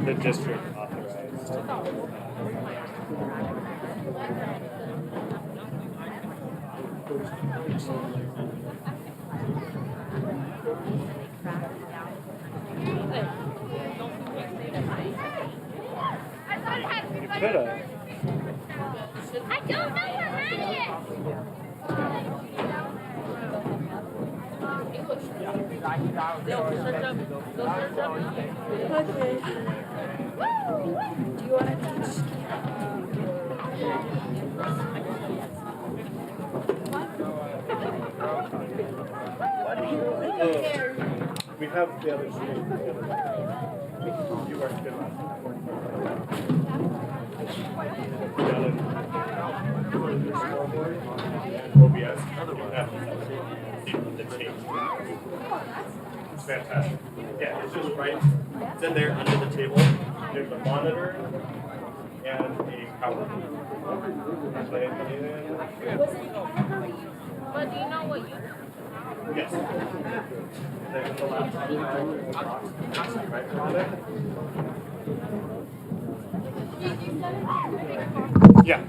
The district authorized. You could have. I don't know where Maddie is. Okay. Do you want to teach? We have the other students. You weren't good last time. OBS. The change. It's fantastic. Yeah, it's just right. It's in there under the table. There's a monitor and a power. But do you know what you Yes. There's the laptop. Right on it. Yeah.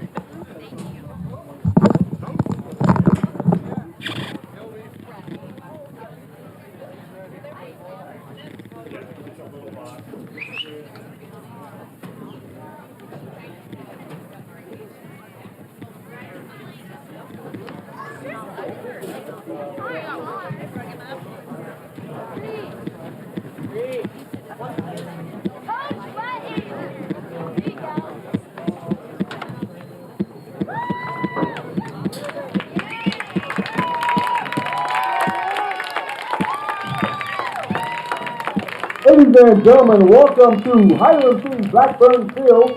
Ladies and gentlemen, welcome to Highland 3 Blackburn Field,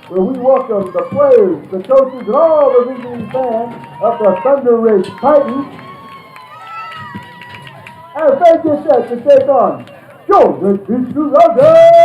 where we welcome the players, the coaches, and all the visiting fans of the Thunder Ridge Titans as they get set to take on Georgia Trojans!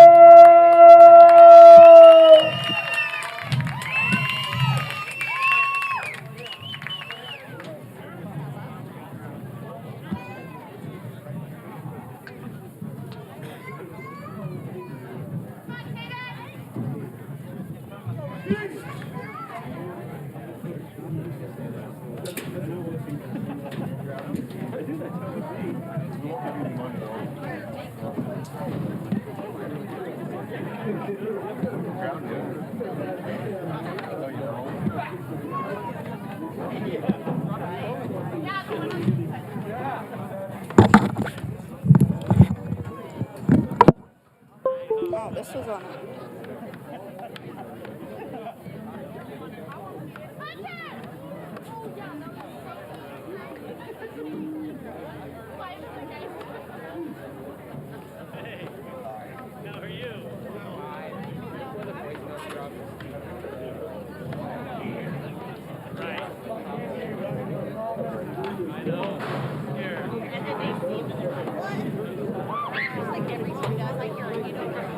Oh, this was on it. How are you? Right. I know. Here. like every song does, like you don't know.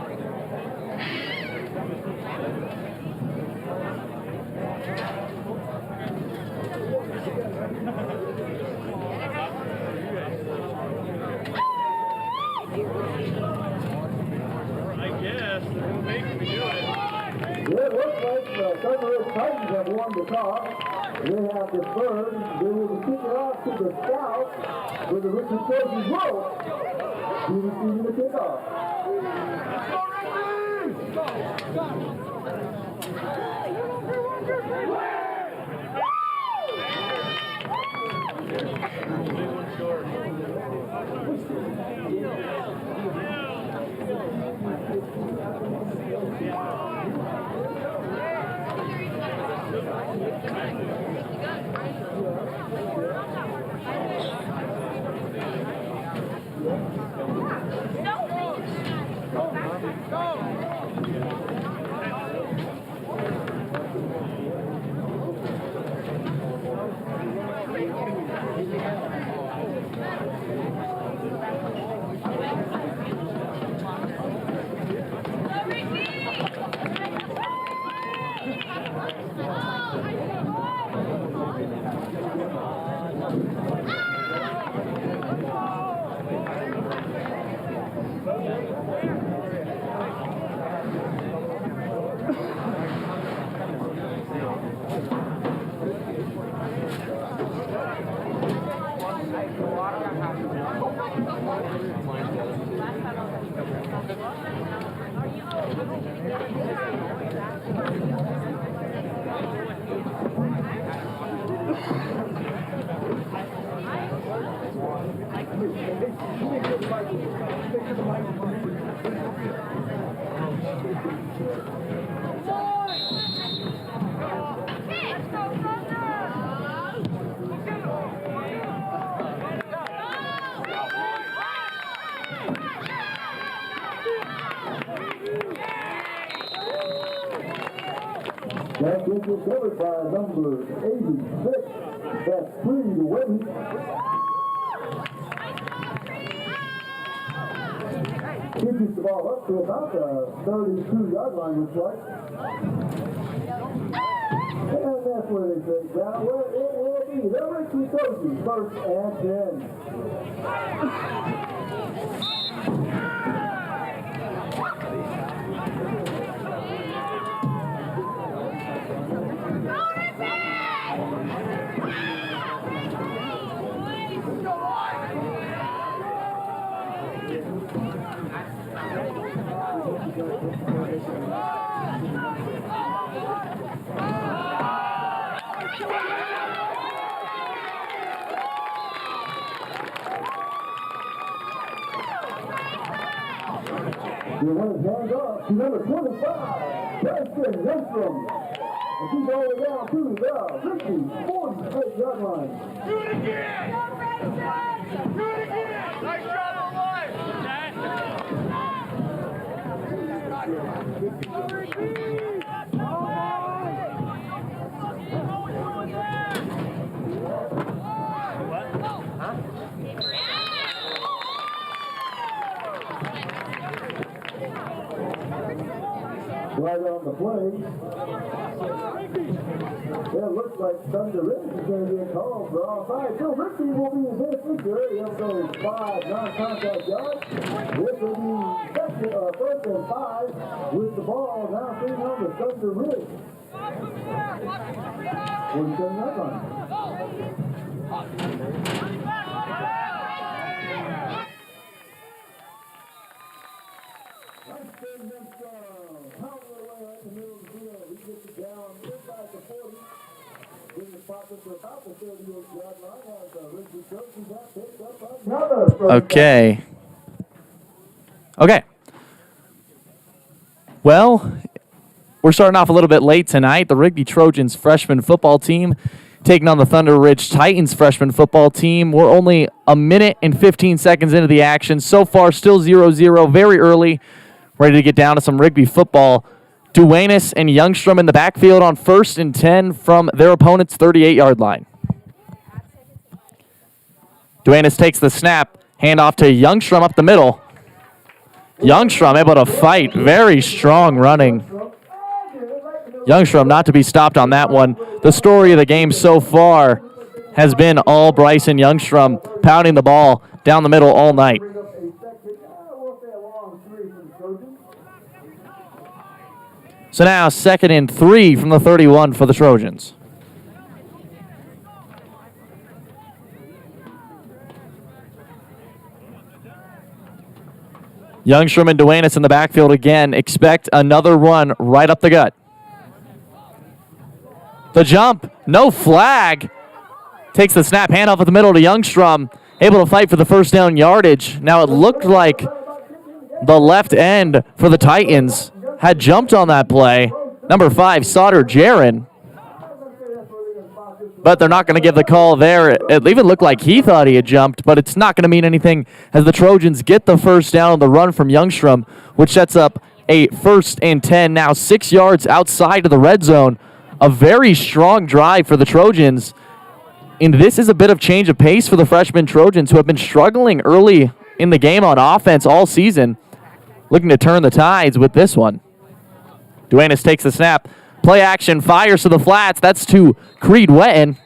I guess. They're making me do it. It looks like the Thunder Ridge Titans have won the toss. They have deferred. They will kick it off to the south, where the Richard Trojans will be receiving the kickoff. That gets it covered by number 86. That's 3 to win. Pitches the ball up to about the 32-yard line, looks like. And that's where they take down where it will be. The Rigby Trojans, 1st and 10. You want his hands up to number 25, Preston Lindstrom. And he's all the way down to the Rigby 48-yard line. Do it again! Do it again! Nice job, boys! Right on the play. Yeah, it looks like Thunder Ridge is going to be a call for offside. So Rigby will be in this picture. He'll go 5 non-contact yards. This will be first and 5 with the ball now sitting on the Thunder Ridge. 47-yard line. Okay. Well, we're starting off a little bit late tonight. The Rigby Trojans freshman football team taking on the Thunder Ridge Titans freshman football team. We're only a minute and 15 seconds into the action. So far, still 0-0, very early. Ready to get down to some Rigby football. Duenas and Youngstrom in the backfield on 1st and 10 from their opponent's 38-yard line. Duenas takes the snap, handoff to Youngstrom up the middle. Youngstrom able to fight, very strong running. Youngstrom not to be stopped on that one. The story of the game so far has been all Bryson Youngstrom pounding the ball down the middle all night. So now 2nd and 3 from the 31 for the Trojans. Youngstrom and Duenas in the backfield again. Expect another run right up the gut. The jump, no flag. Takes the snap, handoff at the middle to Youngstrom. Able to fight for the first down yardage. Now it looked like the left end for the Titans had jumped on that play. Number 5, Sauter Jaron. But they're not going to give the call there. It even looked like he thought he had jumped, but it's not going to mean anything as the Trojans get the first down on the run from Youngstrom, which sets up a 1st and 10, now 6 yards outside of the red zone. A very strong drive for the Trojans. And this is a bit of change of pace for the freshman Trojans who have been struggling early in the game on offense all season. Looking to turn the tides with this one. Duenas takes the snap. Play action, fires to the flats. That's to Creed Wetton.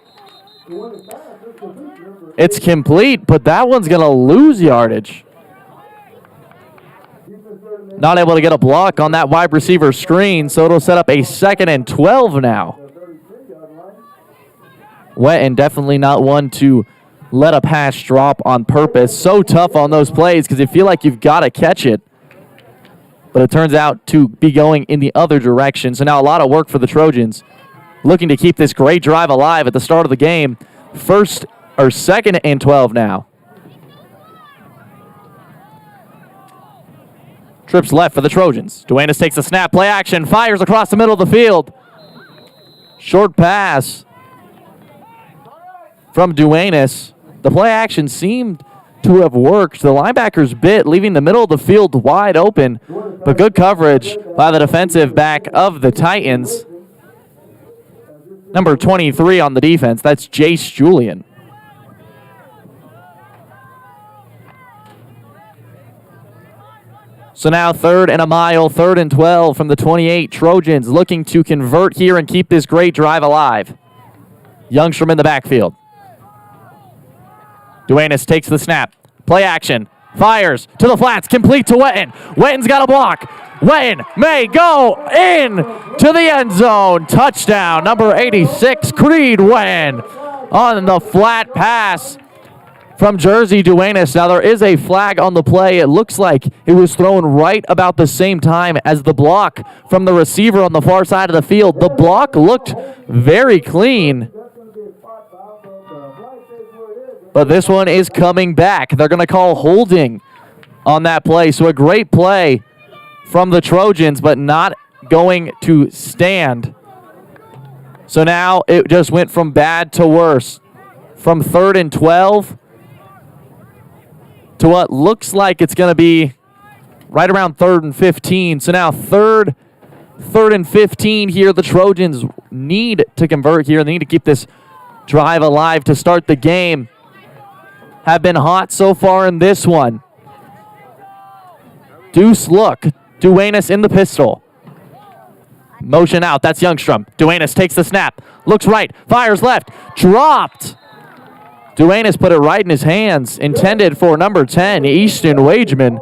It's complete, but that one's going to lose yardage. Not able to get a block on that wide receiver screen, so it'll set up a 2nd and 12 now. Wetton definitely not one to let a pass drop on purpose. So tough on those plays because you feel like you've got to catch it. but it turns out to be going in the other direction. So now a lot of work for the Trojans, looking to keep this great drive alive at the start of the game. Second and 12 now. Trips left for the Trojans. Duenas takes the snap, play action, fires across the middle of the field. Short pass from Duenas. The play action seemed to have worked. The linebackers bit, leaving the middle of the field wide open, but good coverage by the defensive back of the Titans. Number 23 on the defense, that's Jace Julian. So now 3rd and a mile, 3rd and 12 from the 28. Trojans looking to convert here and keep this great drive alive. Youngstrom in the backfield. Duenas takes the snap. Play action. Fires to the flats. Complete to Wetton. Wetton's got a block. Wetton may go in to the end zone. Touchdown. Number 86, Creed Wetton on the flat pass from Jersey Duenas. Now there is a flag on the play. It looks like it was thrown right about the same time as the block from the receiver on the far side of the field. The block looked very clean, but this one is coming back. They're going to call holding on that play. So a great play from the Trojans, but not going to stand. So now it just went from bad to worse. From 3rd and 12 to what looks like it's going to be right around 3rd and 15. So now third and 15 here. The Trojans need to convert here. They need to keep this drive alive to start the game. Have been hot so far in this one. Deuce look. Duenas in the pistol. Motion out. That's Youngstrom. Duenas takes the snap. Looks right. Fires left. Dropped. Duenas put it right in his hands. Intended for number 10, Easton Wageman.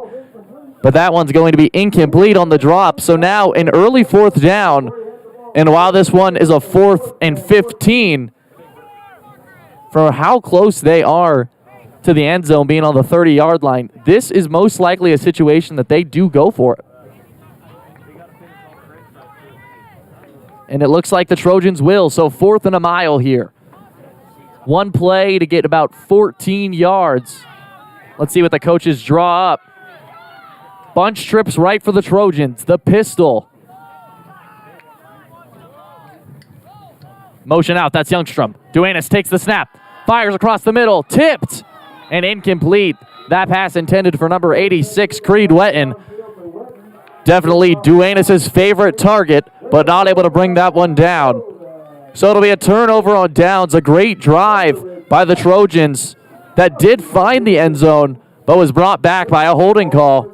But that one's going to be incomplete on the drop. So now an early 4th down. And while this one is a 4th and 15, for how close they are to the end zone being on the 30-yard line, this is most likely a situation that they do go for it. And it looks like the Trojans will. So 4th and a mile here. One play to get about 14 yards. Let's see what the coaches draw up. Bunch trips right for the Trojans. The pistol. Motion out. That's Youngstrom. Duenas takes the snap. Fires across the middle. Tipped. And incomplete. That pass intended for number 86, Creed Wetton. Definitely Duenas' favorite target, but not able to bring that one down. So it'll be a turnover on downs. A great drive by the Trojans that did find the end zone, but was brought back by a holding call.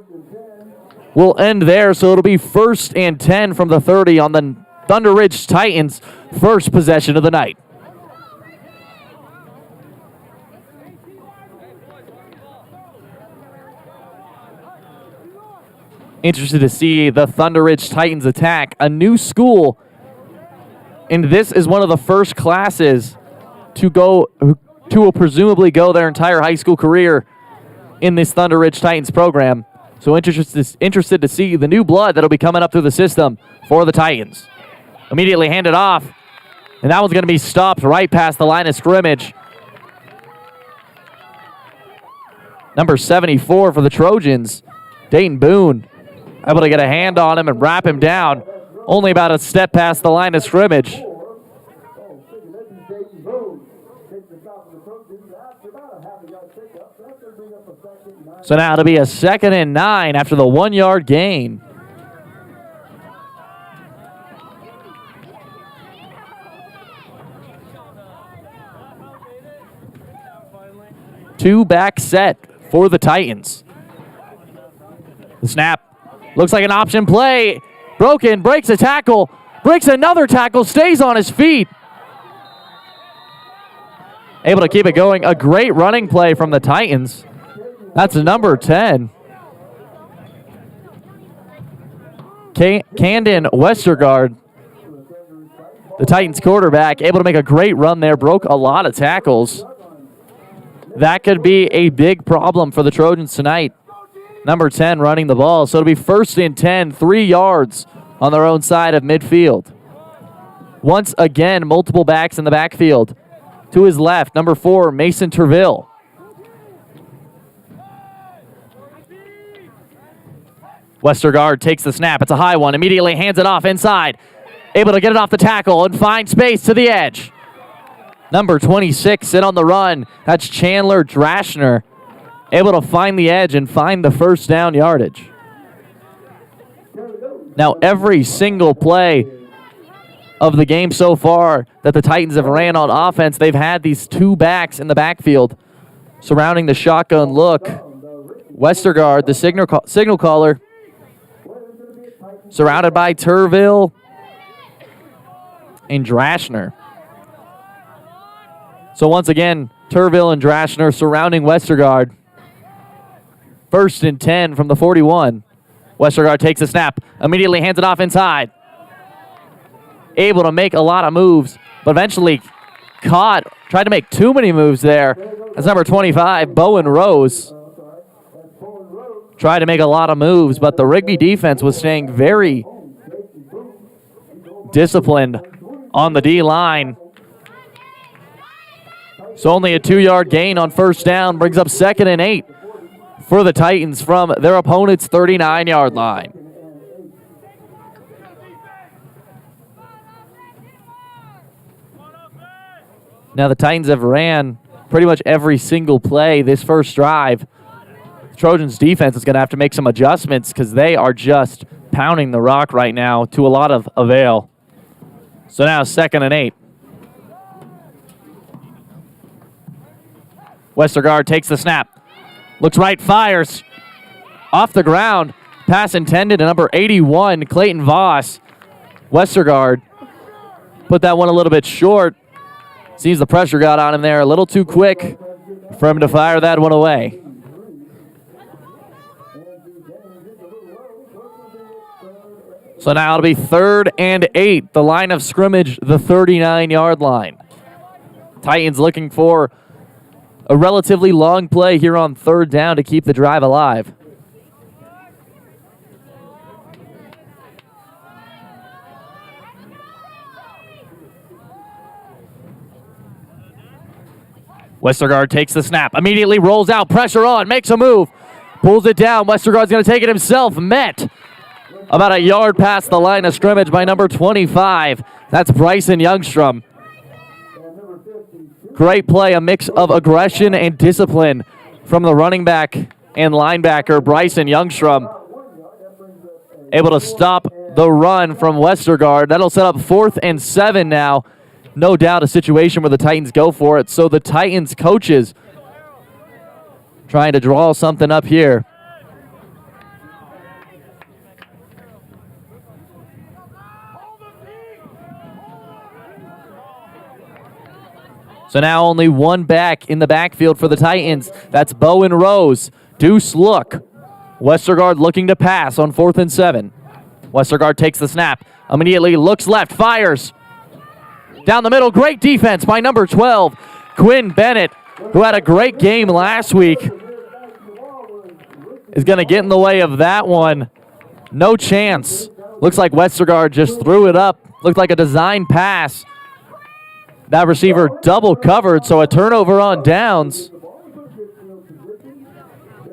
We'll end there, so it'll be 1st and 10 from the 30 on the Thunder Ridge Titans' first possession of the night. Interested to see the Thunder Ridge Titans attack. A new school, and this is one of the first classes to will presumably go their entire high school career in this Thunder Ridge Titans program. So interested to see the new blood that'll be coming up through the system for the Titans. Immediately handed off, and that one's going to be stopped right past the line of scrimmage. Number 74 for the Trojans, Dayton Boone, able to get a hand on him and wrap him down. Only about a step past the line of scrimmage. So now it'll be a 2nd and 9 after the 1-yard gain. Two-back set for the Titans. The snap looks like an option play. Broken, breaks a tackle, breaks another tackle, stays on his feet. Able to keep it going. A great running play from the Titans. That's number 10. Camden Westergaard, the Titans quarterback, able to make a great run there, broke a lot of tackles. That could be a big problem for the Trojans tonight. number 10 running the ball. So it'll be 1st and 10, 3 yards on their own side of midfield. Once again, multiple backs in the backfield. To his left, number 4, Mason Terville. Westergaard takes the snap. It's a high one. Immediately hands it off inside. Able to get it off the tackle and find space to the edge. Number 26 in on the run. That's Chandler Drashner. Able to find the edge and find the first down yardage. Now, every single play of the game so far that the Titans have ran on offense, they've had these 2 backs in the backfield surrounding the shotgun look. Westergaard, the signal caller, surrounded by Terville and Drashner. So once again, Terville and Drashner surrounding Westergaard. 1st and 10 from the 41. Westergaard takes a snap, immediately hands it off inside. Able to make a lot of moves, but eventually caught. Tried to make too many moves there. That's number 25, Bowen Rose. Tried to make a lot of moves, but the Rigby defense was staying very disciplined on the D-line. So only a 2-yard gain on 1st down brings up 2nd and 8 for the Titans from their opponent's 39-yard line. Now the Titans have ran pretty much every single play this first drive. The Trojans defense is going to have to make some adjustments because they are just pounding the rock right now to a lot of avail. So now 2nd and 8. Westergaard takes the snap. Looks right, fires. Off the ground. Pass intended to number 81, Clayton Voss. Westergaard put that one a little bit short. Seems the pressure got on him there a little too quick for him to fire that one away. So now it'll be 3rd and 8. The line of scrimmage, the 39-yard line. Titans looking for a relatively long play here on 3rd down to keep the drive alive. Westergaard takes the snap, immediately rolls out, pressure on, makes a move, pulls it down. Westergaard's going to take it himself. Met about a yard past the line of scrimmage by number 25. That's Bryson Youngstrom. Great play, a mix of aggression and discipline from the running back and linebacker, Bryson Youngstrom. Able to stop the run from Westergaard. That'll set up 4th and 7 now. No doubt a situation where the Titans go for it. So the Titans coaches trying to draw something up here. So now only 1 back in the backfield for the Titans. That's Bowen Rose. Deuce look. Westergaard looking to pass on 4th and 7. Westergaard takes the snap. Immediately looks left, fires. Down the middle, great defense by number 12, Quinn Bennett, who had a great game last week, is going to get in the way of that one. No chance. Looks like Westergaard just threw it up. Looked like a design pass. That receiver double covered, so a turnover on downs.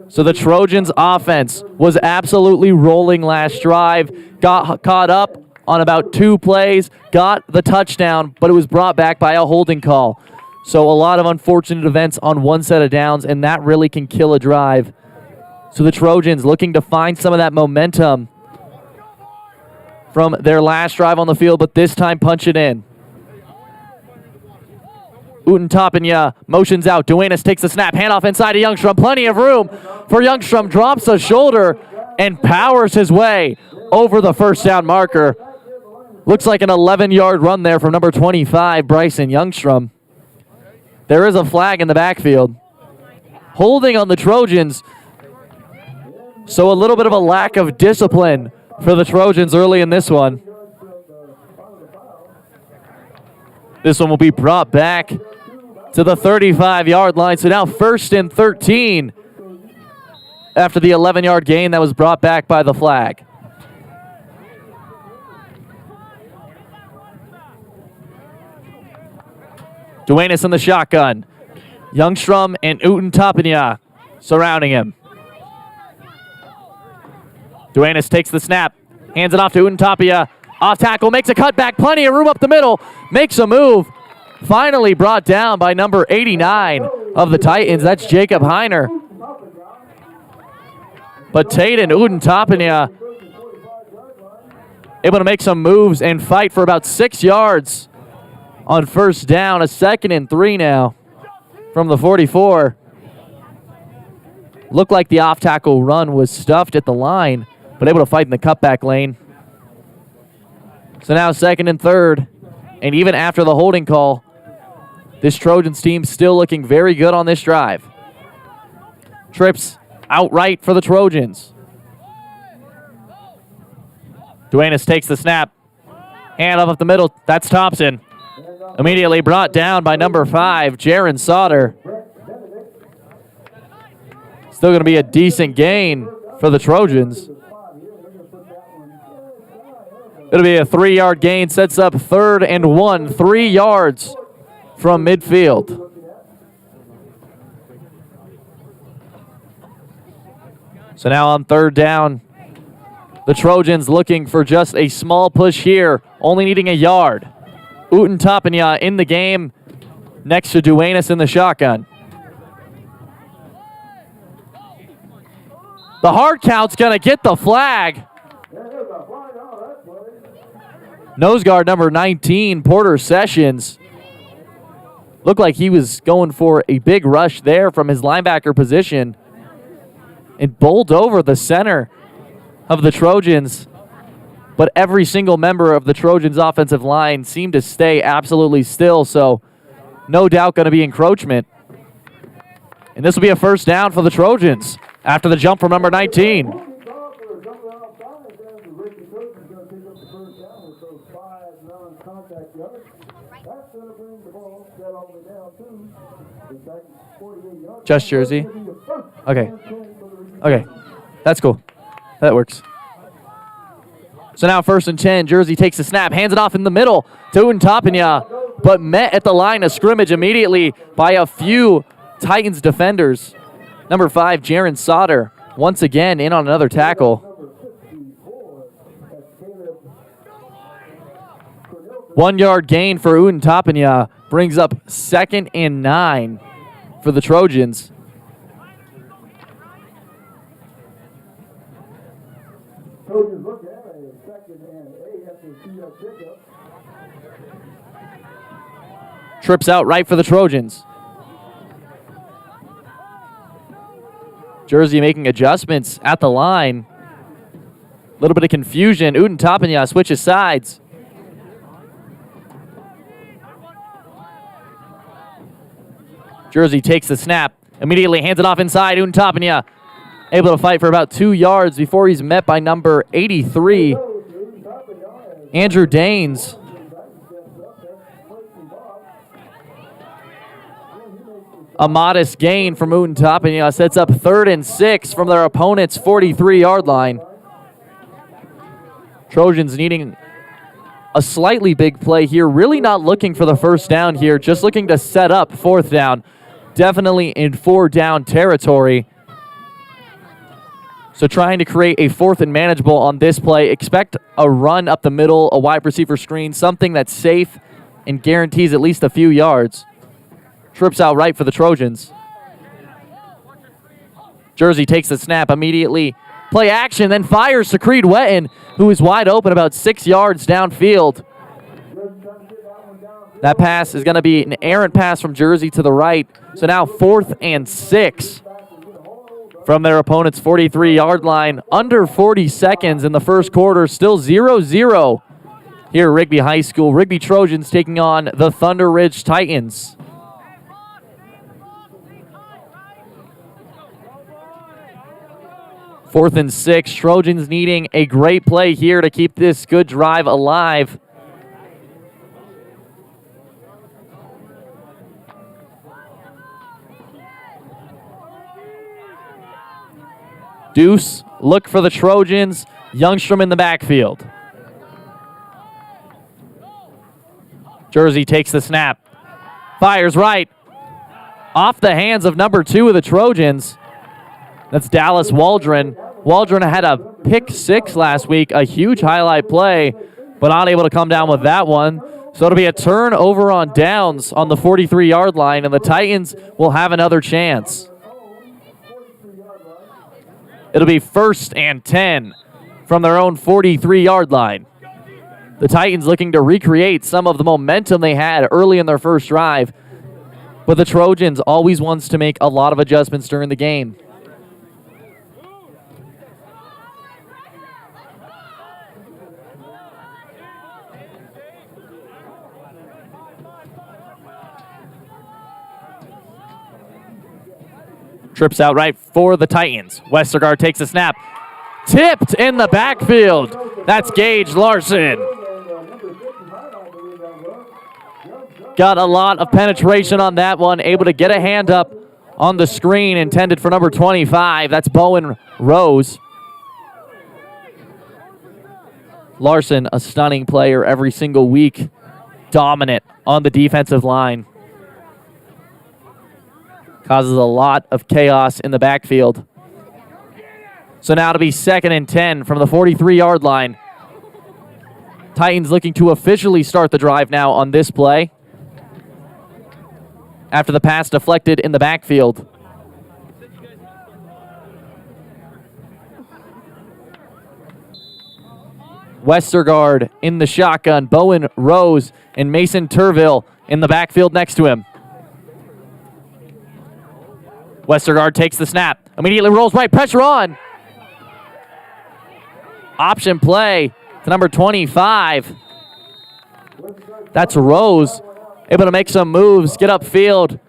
So the Trojans offense was absolutely rolling last drive. Got caught up on about 2 plays, got the touchdown, but it was brought back by a holding call. So a lot of unfortunate events on one set of downs, and that really can kill a drive. So the Trojans looking to find some of that momentum from their last drive on the field, but this time punch it in. Utentopanya motions out. Duenas takes the snap. Handoff inside to Youngstrom. Plenty of room for Youngstrom. Drops a shoulder and powers his way over the 1st down marker. Looks like an 11-yard run there from number 25, Bryson Youngstrom. There is a flag in the backfield. Holding on the Trojans. So a little bit of a lack of discipline for the Trojans early in this one. This one will be brought back to the 35-yard line. So now 1st and 13 after the 11-yard gain that was brought back by the flag. Duenas in the shotgun. Youngstrom and Uten Tapania surrounding him. Duenas takes the snap, hands it off to Uten Tapia. Off tackle, makes a cutback, plenty of room up the middle, makes a move. Finally brought down by number 89 of the Titans. That's Jacob Heiner. But Tate and Uten Tapania able to make some moves and fight for about 6 yards on first down. A 2nd and 3 now from the 44. Looked like the off-tackle run was stuffed at the line, but able to fight in the cutback lane. So now 2nd and 3rd, and even after the holding call, this Trojans team still looking very good on this drive. Trips outright for the Trojans. Duenas takes the snap. Hand up the middle. That's Thompson. Immediately brought down by number 5, Jaron Sauter. Still going to be a decent gain for the Trojans. It'll be a 3-yard gain. Sets up 3rd and 1. 3 yards from midfield. So now on 3rd down, the Trojans looking for just a small push here, only needing a yard. Uten Tapania in the game next to Duenas in the shotgun. The hard count's going to get the flag. Nose guard number 19, Porter Sessions. Looked like he was going for a big rush there from his linebacker position and bowled over the center of the Trojans. But every single member of the Trojans' offensive line seemed to stay absolutely still, so no doubt going to be encroachment. And this will be a first down for the Trojans after the jump from number 19. Just Jersey. Okay. Okay. That's cool. That works. So now 1st and 10. Jersey takes the snap, hands it off in the middle to Uten Tapania, but met at the line of scrimmage immediately by a few Titans defenders. Number 5, Jaron Sauter, once again in on another tackle. 1 yard gain for Uten Tapania brings up 2nd and 9 for the Trojans. Trojans look at a 2nd and 8 after a 2-yard pickup. Trips out right for the Trojans. Jersey making adjustments at the line. A little bit of confusion. Uten Tapania switches sides. Jersey takes the snap. Immediately hands it off inside. Uten Tapania able to fight for about 2 yards before he's met by number 83, Andrew Daines. A modest gain from Uten Tapania sets up 3rd and 6 from their opponent's 43-yard line. Trojans needing a slightly big play here. Really not looking for the first down here, just looking to set up 4th down. Definitely in 4-down territory. So trying to create a 4th and manageable on this play. Expect a run up the middle, a wide receiver screen, something that's safe and guarantees at least a few yards. Trips out right for the Trojans. Jersey takes the snap immediately. Play action, then fires to Creed Wetton, who is wide open about 6 yards downfield. That pass is going to be an errant pass from Jersey to the right. So now 4th and 6 from their opponent's 43-yard line. Under 40 seconds in the first quarter. Still 0-0 here at Rigby High School. Rigby Trojans taking on the Thunder Ridge Titans. Fourth and 6. Trojans needing a great play here to keep this good drive alive. Deuce, look for the Trojans. Youngstrom in the backfield. Jersey takes the snap. Fires right. Off the hands of number 2 of the Trojans. That's Dallas Waldron. Waldron had a pick 6 last week, a huge highlight play, but not able to come down with that one. So it'll be a turnover on downs on the 43-yard line, and the Titans will have another chance. It'll be 1st and 10 from their own 43-yard line. The Titans looking to recreate some of the momentum they had early in their first drive, but the Trojans always wants to make a lot of adjustments during the game. Trips out right for the Titans. Westergaard takes a snap. Tipped in the backfield. That's Gage Larson. Got a lot of penetration on that one. Able to get a hand up on the screen intended for number 25. That's Bowen Rose. Larson, a stunning player every single week. Dominant on the defensive line. Causes a lot of chaos in the backfield. So now to be 2nd and 10 from the 43-yard line. Titans looking to officially start the drive now on this play. After the pass deflected in the backfield. Westergaard in the shotgun. Bowen Rose and Mason Turville in the backfield next to him. Westergaard takes the snap. Immediately rolls right. Pressure on. Option play to number 25. That's Rose. Able to make some moves, get upfield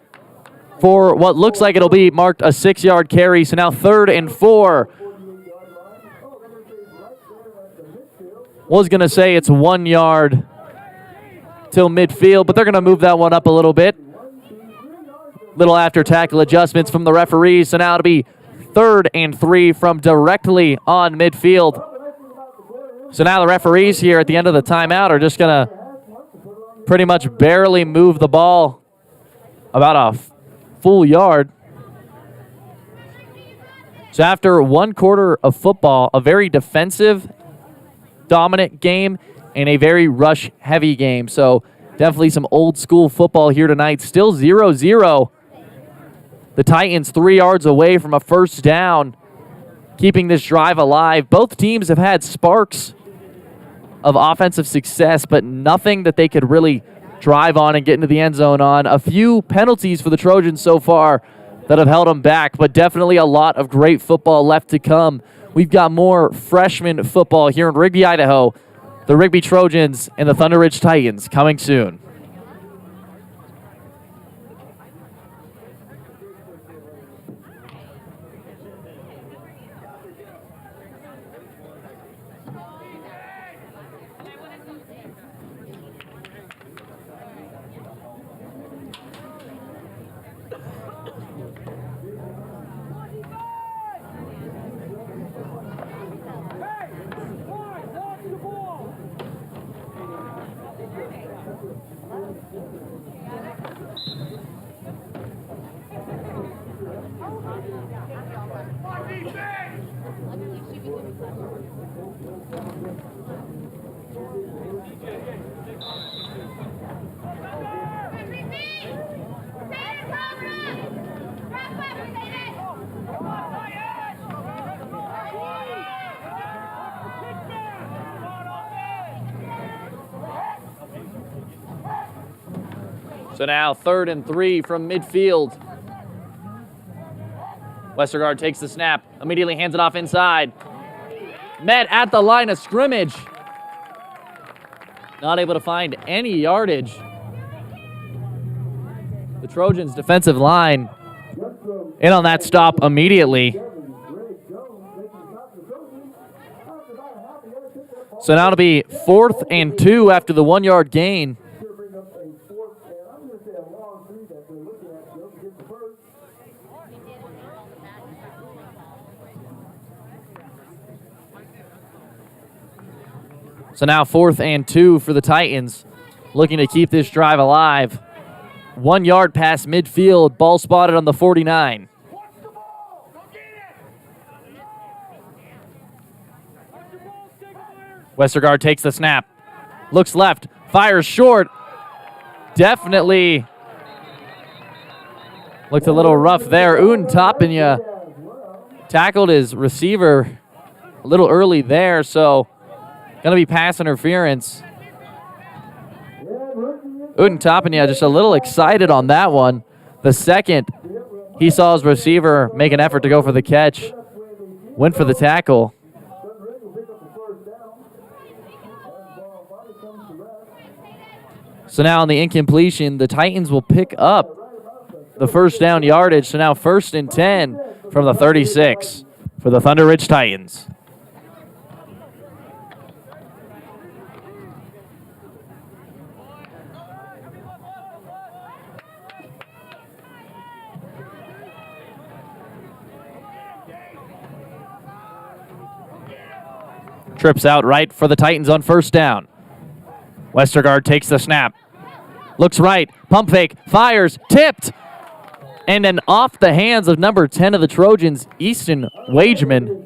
for what looks like it'll be marked a 6-yard carry. So now 3rd and 4. Was going to say it's 1 yard till midfield, but they're going to move that one up a little bit. Little after tackle adjustments from the referees. So now it'll be 3rd and 3 from directly on midfield. So now the referees here at the end of the timeout are just going to pretty much barely move the ball about a full yard. So after 1 quarter of football, a very defensive, dominant game and a very rush-heavy game. So definitely some old-school football here tonight. Still 0-0. The Titans 3 yards away from a first down, keeping this drive alive. Both teams have had sparks of offensive success, but nothing that they could really drive on and get into the end zone on. A few penalties for the Trojans so far that have held them back, but definitely a lot of great football left to come. We've got more freshman football here in Rigby, Idaho. The Rigby Trojans and the Thunder Ridge Titans coming soon. So now 3rd and 3 from midfield. Westergaard takes the snap, immediately hands it off inside. Met at the line of scrimmage. Not able to find any yardage. The Trojans' defensive line in on that stop immediately. So now it'll be 4th and 2 after the 1 yard gain. So now 4th and 2 for the Titans, looking to keep this drive alive. 1 yard past midfield, ball spotted on the 49. Westergaard takes the snap, looks left, fires short. Definitely looked a little rough there. Tapanya tackled his receiver a little early there, so going to be pass interference. Tapanya just a little excited on that one. The second he saw his receiver make an effort to go for the catch, went for the tackle. So now on the incompletion, the Titans will pick up the first down yardage. So now 1st and 10 from the 36 for the Thunder Ridge Titans. Trips out right for the Titans on 1st down. Westergaard takes the snap. Looks right. Pump fake. Fires. Tipped. And then off the hands of number 10 of the Trojans, Easton Wageman.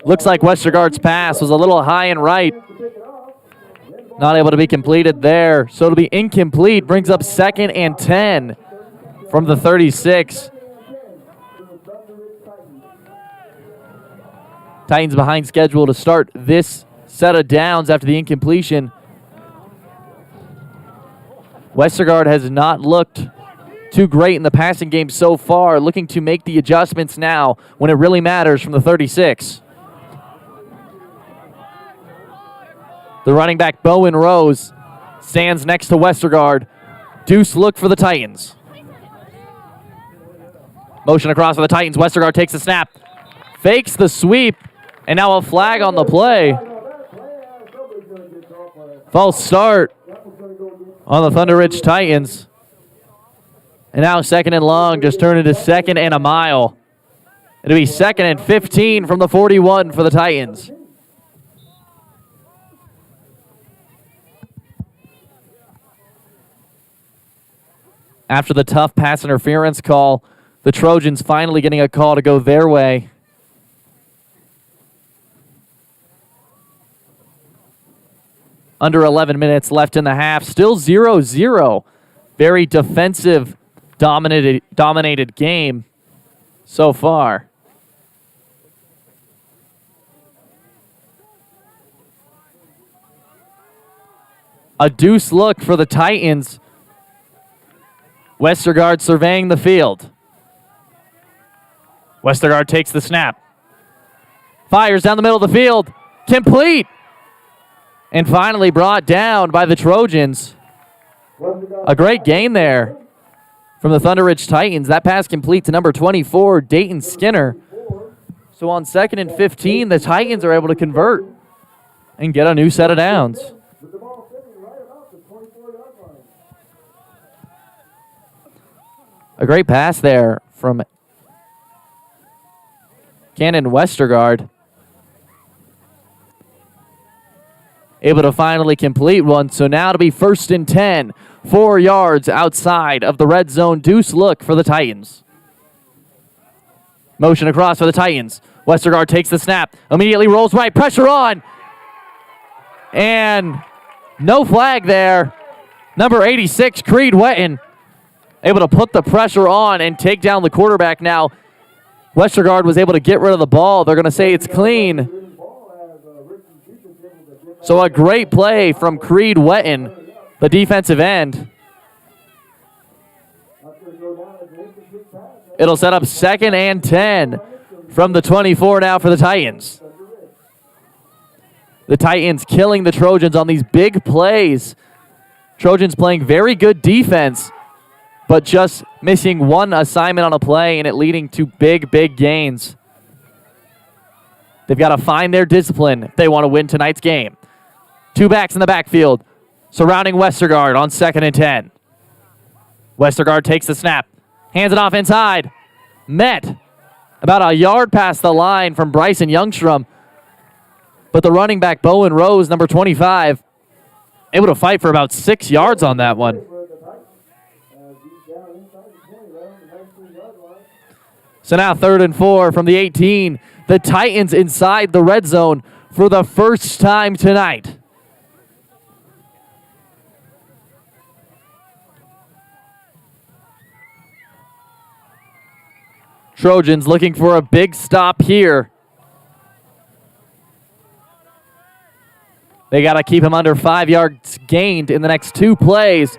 Looks like Westergaard's pass was a little high and right. Not able to be completed there. So it'll be incomplete. Brings up 2nd and 10 from the 36. Titans behind schedule to start this set of downs after the incompletion. Westergaard has not looked too great in the passing game so far, looking to make the adjustments now when it really matters from the 36. The running back, Bowen Rose, stands next to Westergaard. Deuce look for the Titans. Motion across for the Titans. Westergaard takes the snap, fakes the sweep, and now a flag on the play. False start on the Thunder Ridge Titans. And now 2nd and long, just turned into 2nd and a mile. It'll be 2nd and 15 from the 41 for the Titans. After the tough pass interference call, the Trojans finally getting a call to go their way. Under 11 minutes left in the half. Still 0-0. Very defensive, dominated game so far. A deuce look for the Titans. Westergaard surveying the field. Westergaard takes the snap. Fires down the middle of the field. Complete. And finally brought down by the Trojans. A great gain there from the Thunder Ridge Titans. That pass complete to number 24, Dayton Skinner. So on 2nd and 15, the Titans are able to convert and get a new set of downs. A great pass there from Cannon Westergaard. Able to finally complete one. So now to be 1st and 10, 4 yards outside of the red zone. Deuce look for the Titans. Motion across for the Titans. Westergaard takes the snap. Immediately rolls right. Pressure on. And no flag there. Number 86, Creed Wetton, able to put the pressure on and take down the quarterback now. Westergaard was able to get rid of the ball. They're going to say it's clean. So a great play from Creed Wetton, the defensive end. It'll set up 2nd and 10 from the 24 now for the Titans. The Titans killing the Trojans on these big plays. Trojans playing very good defense, but just missing one assignment on a play and it leading to big, big gains. They've got to find their discipline if they want to win tonight's game. 2 backs in the backfield, surrounding Westergaard on 2nd and 10. Westergaard takes the snap, hands it off inside. Met about a yard past the line from Bryson Youngstrom. but the running back, Bowen Rose, number 25, able to fight for about 6 yards on that one. So now 3rd and 4 from the 18. The Titans inside the red zone for the first time tonight. Trojans looking for a big stop here. They got to keep him under 5 yards gained in the next 2 plays.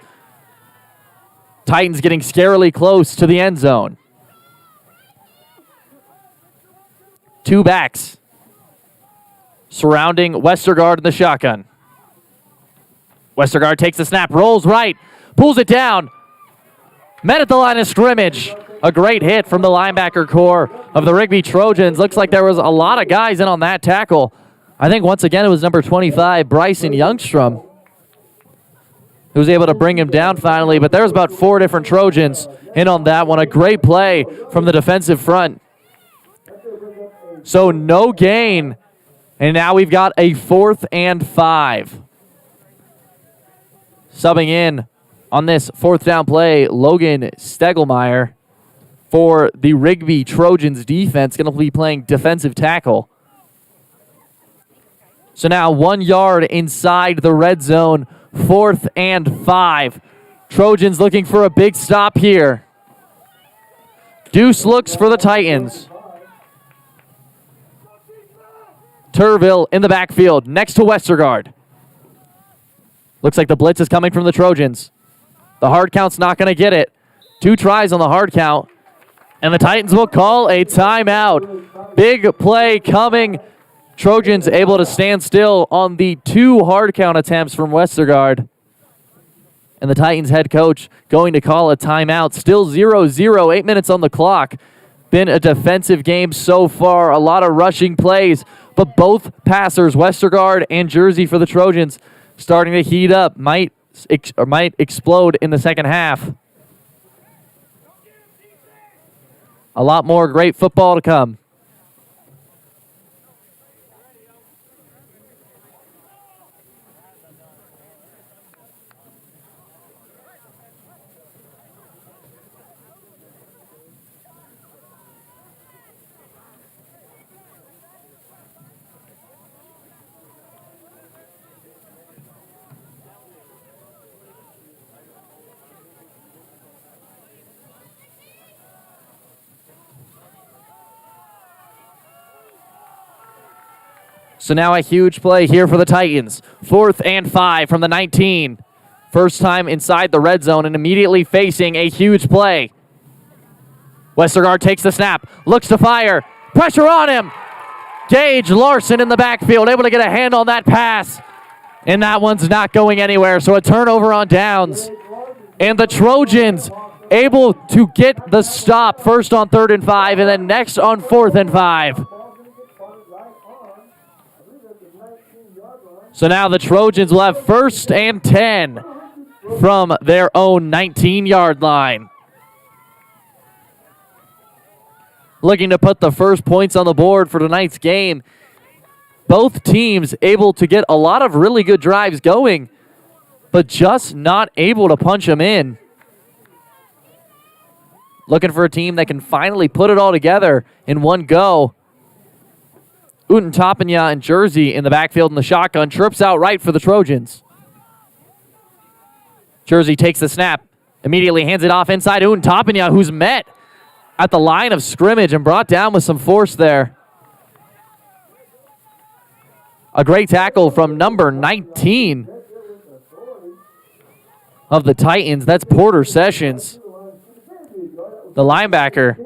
Titans getting scarily close to the end zone. 2 backs surrounding Westergaard in the shotgun. Westergaard takes the snap, rolls right, pulls it down. Met at the line of scrimmage. A great hit from the linebacker core of the Rigby Trojans. Looks like there was a lot of guys in on that tackle. I think once again it was number 25, Bryson Youngstrom, who was able to bring him down finally. But there's about 4 different Trojans in on that one. A great play from the defensive front. So no gain. And now we've got a 4th and 5. Subbing in on this 4th down play, Logan Stegelmeyer for the Rigby Trojans defense, going to be playing defensive tackle. So now 1 yard inside the red zone, 4th and 5. Trojans looking for a big stop here. Deuce looks for the Titans. Turville in the backfield next to Westergaard. Looks like the blitz is coming from the Trojans. The hard count's not going to get it. 2 tries on the hard count. And the Titans will call a timeout. Big play coming. Trojans able to stand still on the 2 hard count attempts from Westergaard. And the Titans head coach going to call a timeout. Still 0-0, 8 minutes on the clock. Been a defensive game so far. A lot of rushing plays. But both passers, Westergaard and Jersey for the Trojans, starting to heat up. Might explode in the second half. A lot more great football to come. So now a huge play here for the Titans. 4th and 5 from the 19. First time inside the red zone and immediately facing a huge play. Westergaard takes the snap, looks to fire. Pressure on him. Gage Larson in the backfield, able to get a hand on that pass. And that one's not going anywhere, so a turnover on downs. And the Trojans able to get the stop first on 3rd and 5 and then next on 4th and 5. So now the Trojans will have 1st and 10 from their own 19-yard line. Looking to put the first points on the board for tonight's game. Both teams able to get a lot of really good drives going, but just not able to punch them in. Looking for a team that can finally put it all together in one go. Utentopanya and Jersey in the backfield in the shotgun. Trips out right for the Trojans. Jersey takes the snap. Immediately hands it off inside Utentopanya, who's met at the line of scrimmage and brought down with some force there. A great tackle from number 19 of the Titans. That's Porter Sessions. The linebacker,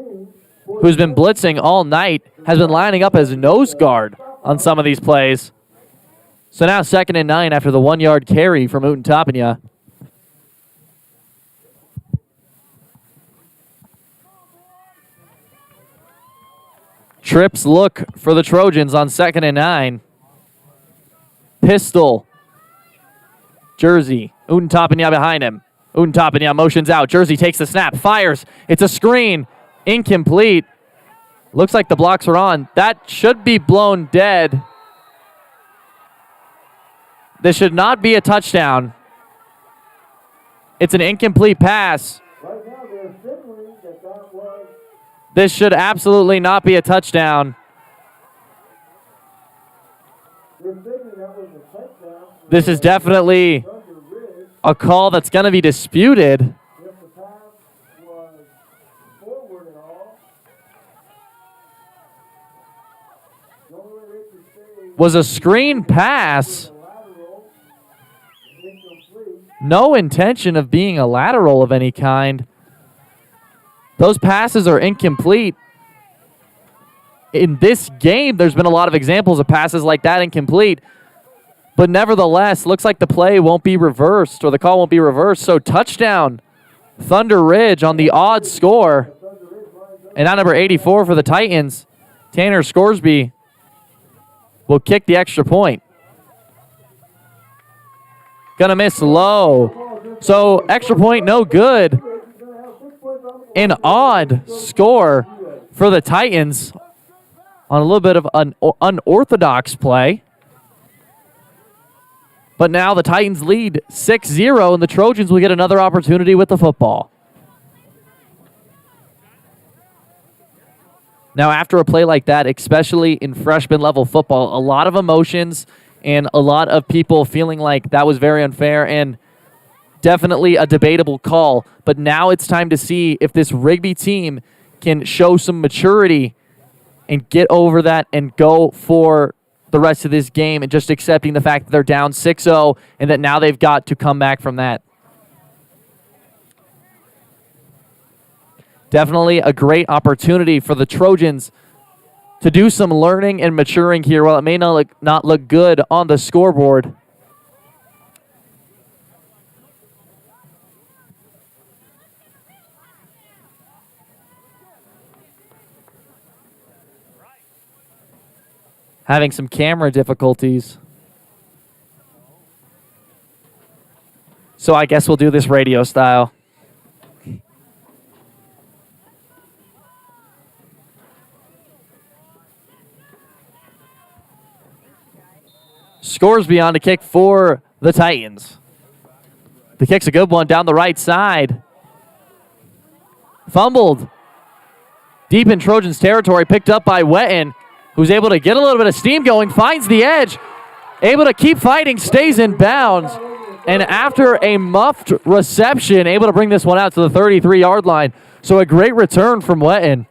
who's been blitzing all night, has been lining up as nose guard on some of these plays. So now 2nd and 9 after the 1-yard carry from Utentopanya. Trips look for the Trojans on 2nd and 9. Pistol. Jersey. Utentopanya behind him. Utentopanya motions out. Jersey takes the snap. Fires. It's a screen. Incomplete. Looks like the blocks are on. That should be blown dead. This should not be a touchdown. It's an incomplete pass. Right now, they're signaling that was. This should absolutely not be a touchdown. They're signaling that was a touchdown. This is definitely Thunder Ridge. a call that's going to be disputed. If the pass was forward at all, the only way they could say Was a screen pass. a lateral, incomplete. No intention of being a lateral of any kind. Those passes are incomplete. In this game, there's been a lot of examples of passes like that incomplete. But nevertheless, looks like the play won't be reversed, or the call won't be reversed. So touchdown, Thunder Ridge on the odd score. And now number 84 for the Titans, Tanner Scoresby, will kick the extra point. Gonna miss low. So extra point, no good. An odd score for the Titans on a little bit of an unorthodox play. But now the Titans lead 6-0, and the Trojans will get another opportunity with the football. Now, after a play like that, especially in freshman level football, a lot of emotions and a lot of people feeling like that was very unfair and definitely a debatable call. But now it's time to see if this Rigby team can show some maturity and get over that and go for the rest of this game and just accepting the fact that they're down 6-0 and that now they've got to come back from that. Definitely a great opportunity for the Trojans to do some learning and maturing here. While it may not look good on the scoreboard, having some camera difficulties. So I guess we'll do this radio style. Scoresby on to kick for the Titans. The kick's a good one down the right side. Fumbled. Deep in Trojans territory, picked up by Wetton, who's able to get a little bit of steam going, finds the edge, able to keep fighting, stays in bounds, and after a muffed reception, able to bring this one out to the 33-yard line. So a great return from Wetton.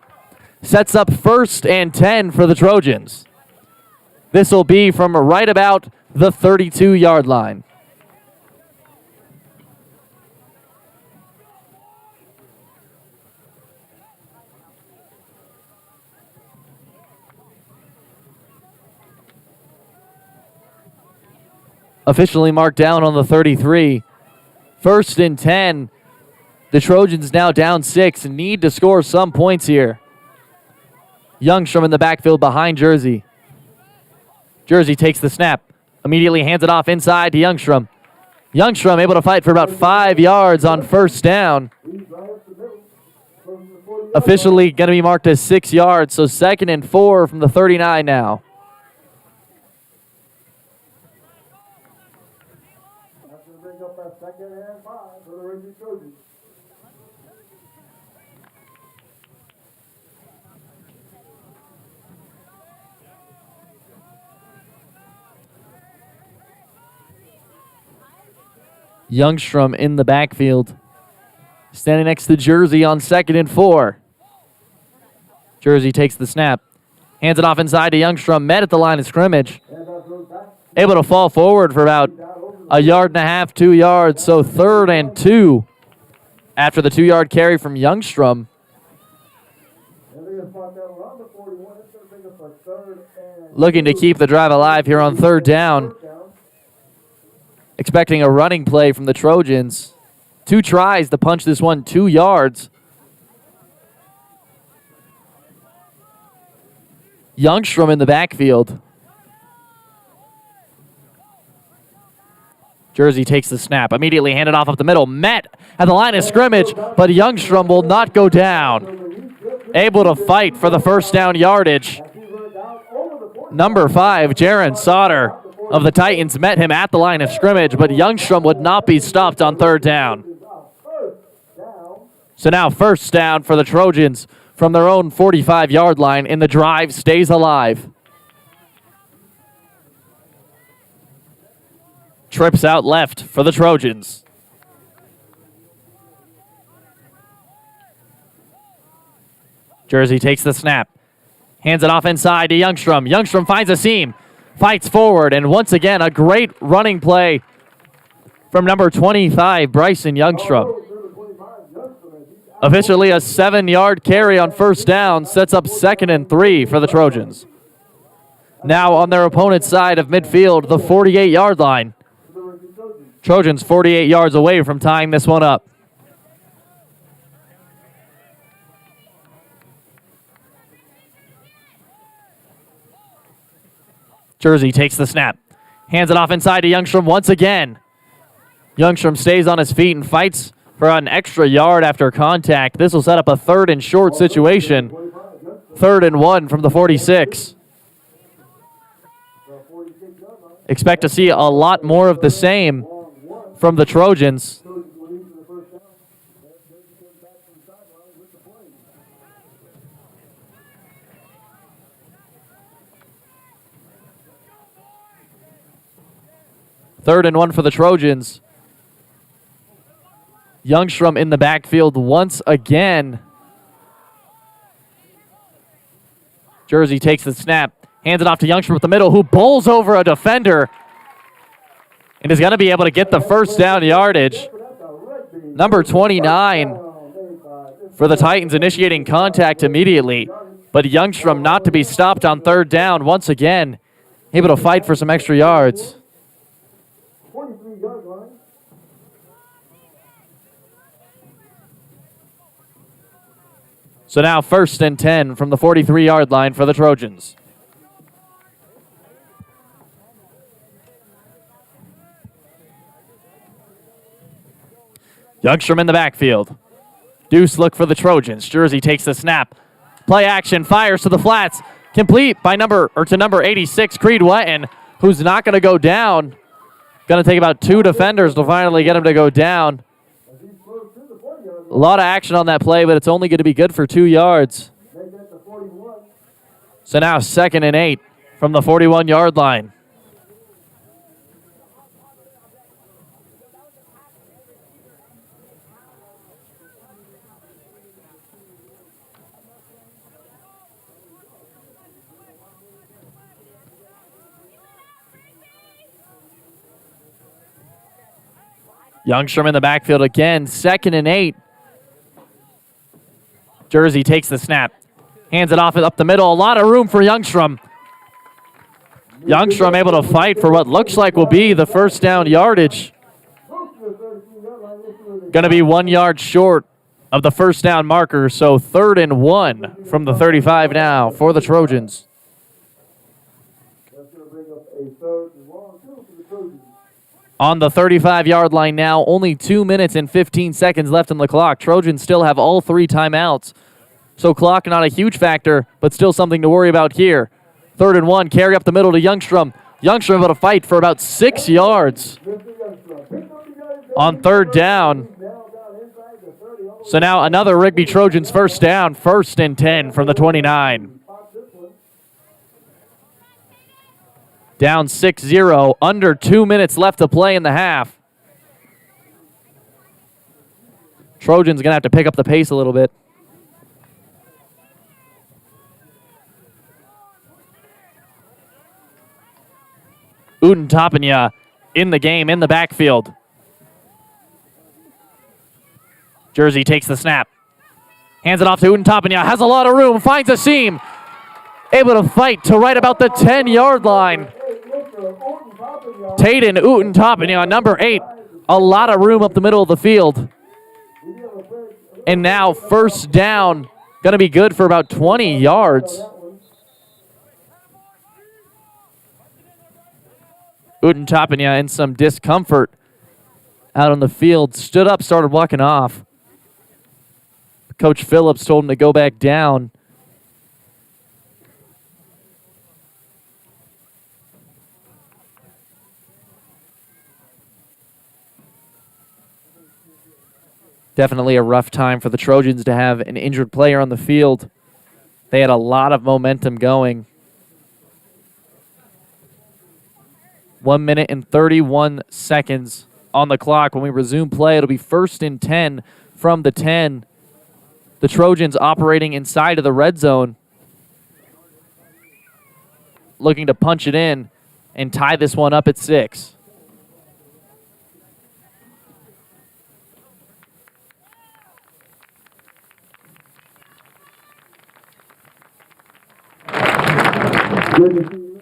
Sets up 1st and 10 for the Trojans. This will be from right about the 32-yard line. Officially marked down on the 33. 1st and 10. The Trojans now down 6 and need to score some points here. Youngstrom in the backfield behind Jersey. Jersey takes the snap. Immediately hands it off inside to Youngstrom. Youngstrom able to fight for about 5 yards on 1st down. Officially going to be marked as 6 yards, so 2nd and 4 from the 39 now. That's going to bring up that 2nd and 5 for the Rigby Trojans. Youngstrom in the backfield. Standing next to Jersey on 2nd and 4. Jersey takes the snap. Hands it off inside to Youngstrom. Met at the line of scrimmage. Able to fall forward for about 1.5 yards, 2 yards. So 3rd and 2 after the 2-yard carry from Youngstrom. Looking to keep the drive alive here on 3rd down. Expecting a running play from the Trojans. 2 tries to punch this one 2 yards. Youngstrom in the backfield. Jersey takes the snap. Immediately handed off up the middle. Met at the line of scrimmage, but Youngstrom will not go down. Able to fight for the 1st down yardage. Number 5, Jaron Sauter, of the Titans met him at the line of scrimmage, but Youngstrom would not be stopped on third down. So now first down for the Trojans from their own 45-yard line, and the drive stays alive. Trips out left for the Trojans. Jersey takes the snap. Hands it off inside to Youngstrom. Youngstrom finds a seam. Fights forward. And once again, a great running play from number 25, Bryson Youngstrom. Officially a 7-yard carry on first down. Sets up 2nd and 3 for the Trojans. Now on their opponent's side of midfield, the 48-yard line. Trojans 48 yards away from tying this one up. Jersey takes the snap. Hands it off inside to Youngstrom once again. Youngstrom stays on his feet and fights for an extra yard after contact. This will set up a 3rd and short situation. 3rd and 1 from the 46. Expect to see a lot more of the same from the Trojans. Third and 1 for the Trojans. Youngstrom in the backfield once again. Jersey takes the snap. Hands it off to Youngstrom with the middle, who bowls over a defender and is going to be able to get the first down yardage. Number 29 for the Titans initiating contact immediately, but Youngstrom not to be stopped on third down once again, able to fight for some extra yards. 43-yard line. So now 1st and 10 from the 43-yard line for the Trojans. Youngstrom in the backfield. Deuce look for the Trojans. Jersey takes the snap. Play action, fires to the flats. Complete by number 86, Creed Wetton, who's not going to go down. Going to take about 2 defenders to finally get him to go down. A lot of action on that play, but it's only going to be good for 2 yards. So now 2nd and 8 from the 41-yard line. Youngstrom in the backfield again, 2nd and 8. Jersey takes the snap. Hands it off up the middle. A lot of room for Youngstrom. Youngstrom able to fight for what looks like will be the first down yardage. Going to be 1 yard short of the first down marker, so 3rd and 1 from the 35 now for the Trojans. That's going to bring up a 3rd and long for the Trojans. On the 35-yard line now, only 2 minutes and 15 seconds left on the clock. Trojans still have all 3 timeouts. So clock not a huge factor, but still something to worry about here. 3rd and 1, carry up the middle to Youngstrom. Youngstrom able to fight for about 6 yards on 3rd down. So now another Rigby Trojans first down, 1st and 10 from the 29. Down 6-0, under 2 minutes left to play in the half. Trojans going to have to pick up the pace a little bit. Tapanya in the game, in the backfield. Jersey takes the snap. Hands it off to Tapanya, has a lot of room, finds a seam. Able to fight to right about the 10-yard line. Tayden Tapanya, number 8. A lot of room up the middle of the field. And now first down, going to be good for about 20 yards. Tapanya in some discomfort out on the field. Stood up, started walking off. Coach Phillips told him to go back down. Definitely a rough time for the Trojans to have an injured player on the field. They had a lot of momentum going. 1 minute and 31 seconds on the clock. When we resume play, it'll be 1st and 10 from the 10. The Trojans operating inside of the red zone, looking to punch it in and tie this one up at 6. Good to see you.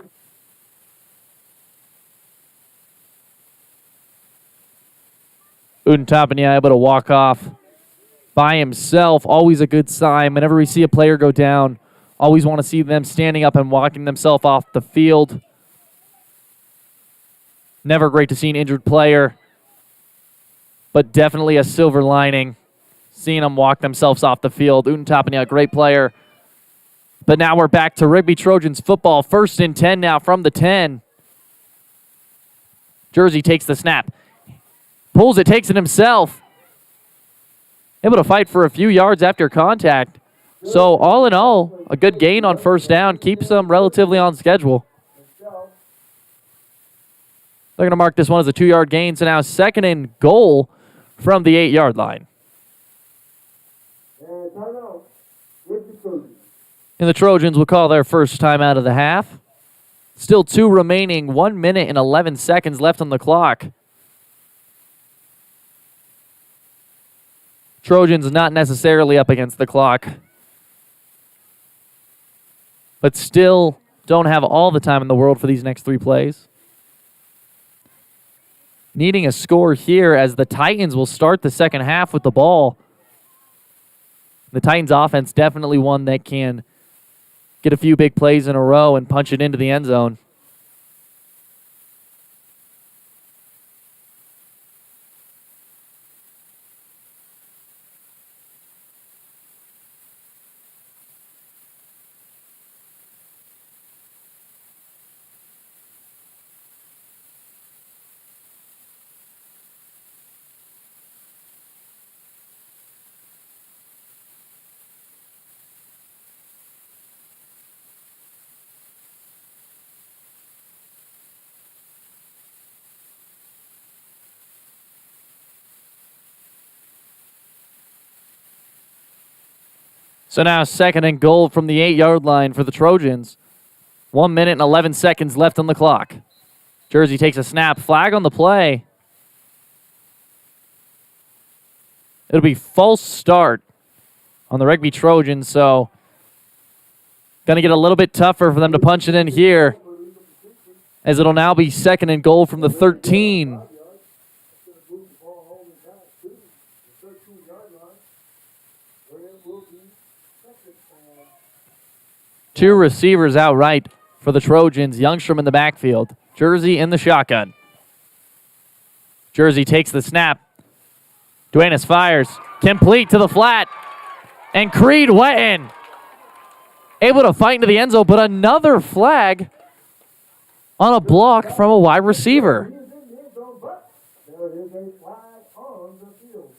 Udentopania able to walk off by himself. Always a good sign. Whenever we see a player go down, always want to see them standing up and walking themselves off the field. Never great to see an injured player, but definitely a silver lining seeing them walk themselves off the field. Udentopania, a great player. But now we're back to Rigby Trojans football. 1st and 10 now from the 10. Jersey takes the snap. Pulls it, takes it himself. Able to fight for a few yards after contact. So all in all, a good gain on 1st down. Keeps them relatively on schedule. They're going to mark this one as a 2-yard gain. So now 2nd and goal from the 8-yard line. And timeout with the Trojans. And the Trojans will call their first time out of the half. Still 2 remaining, 1 minute and 11 seconds left on the clock. Trojans not necessarily up against the clock, but still don't have all the time in the world for these next 3 plays. Needing a score here as the Titans will start the second half with the ball. The Titans offense definitely one that can get a few big plays in a row and punch it into the end zone. So now 2nd and goal from the 8-yard line for the Trojans. 1 minute and 11 seconds left on the clock. Jersey takes a snap. Flag on the play. It'll be false start on the Rigby Trojans, so going to get a little bit tougher for them to punch it in here, as it'll now be 2nd and goal from the 13. Two receivers outright for the Trojans. Youngstrom in the backfield. Jersey in the shotgun. Jersey takes the snap. Duenas fires. Complete to the flat. And Creed Wetton able to fight into the end zone, but another flag on a block from a wide receiver. There is a flag on the field.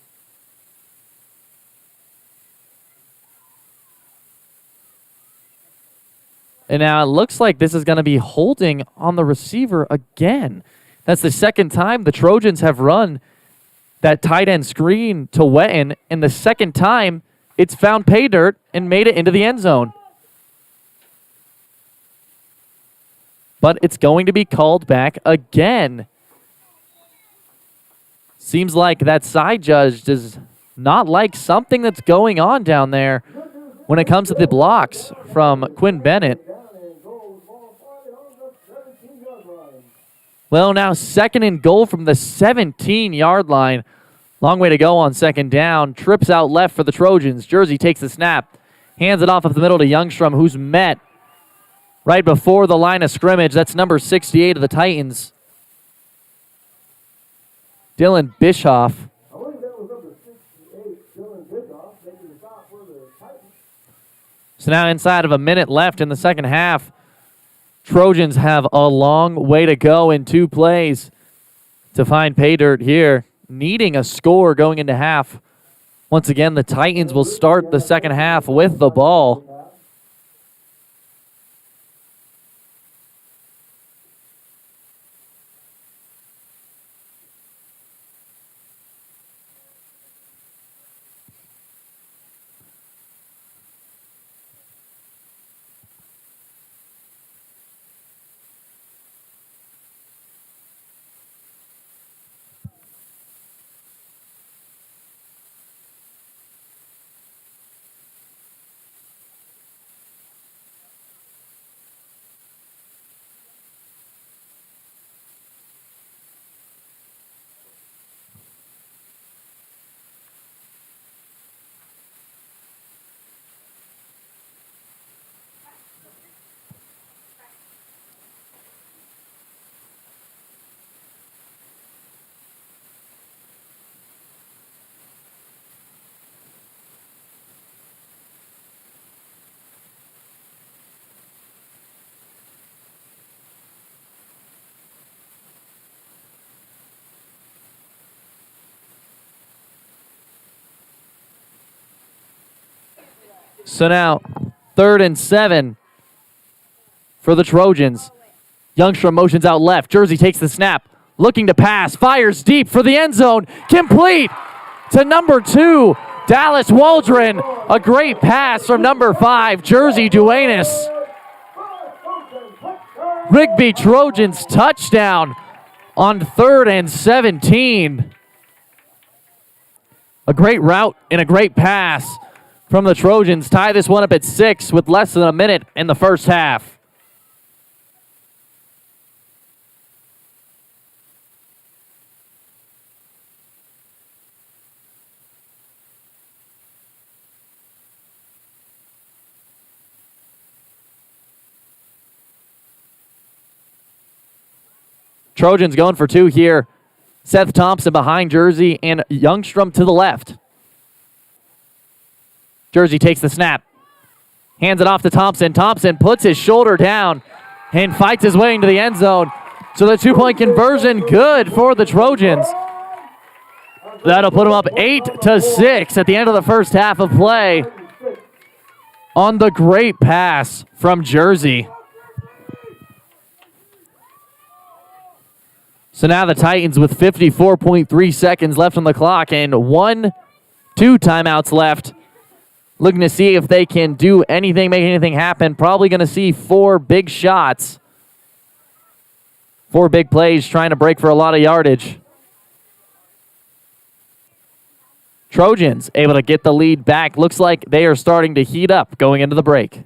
And now it looks like this is going to be holding on the receiver again. That's the 2nd time the Trojans have run that tight end screen to Wetton, and the 2nd time it's found pay dirt and made it into the end zone. But it's going to be called back again. Seems like that side judge does not like something that's going on down there when it comes to the blocks from Quinn Bennett. Well, now 2nd and goal from the 17-yard line. Long way to go on 2nd down. Trips out left for the Trojans. Jersey takes the snap. Hands it off up the middle to Youngstrom, who's met right before the line of scrimmage. That's number 68 of the Titans. Dylan Bischoff. I believe that was number 68, Dylan Bischoff, making the stop for the Titans. So now inside of a minute left in the second half, Trojans have a long way to go in 2 plays to find pay dirt here. Needing a score going into half Once again, the Titans will start the second half with the ball. So now, 3rd and 7 for the Trojans. Youngstrom motions out left. Jersey takes the snap, looking to pass, fires deep for the end zone, complete to number 2, Dallas Waldron. A great pass from number 5, Jersey Duenas. Rigby Trojans touchdown on 3rd and 17. A great route and a great pass from the Trojans. Tie this one up at 6 with less than a minute in the first half. Trojans going for 2 here. Seth Thompson behind Jersey and Youngstrom to the left. Jersey takes the snap. Hands it off to Thompson. Thompson puts his shoulder down and fights his way into the end zone. So the 2-point conversion good for the Trojans. That'll put them up 8-6 at the end of the first half of play on the great pass from Jersey. So now the Titans with 54.3 seconds left on the clock and 2 timeouts left. Looking to see if they can do anything, make anything happen. Probably going to see 4 big shots. 4 big plays trying to break for a lot of yardage. Trojans able to get the lead back. Looks like they are starting to heat up going into the break.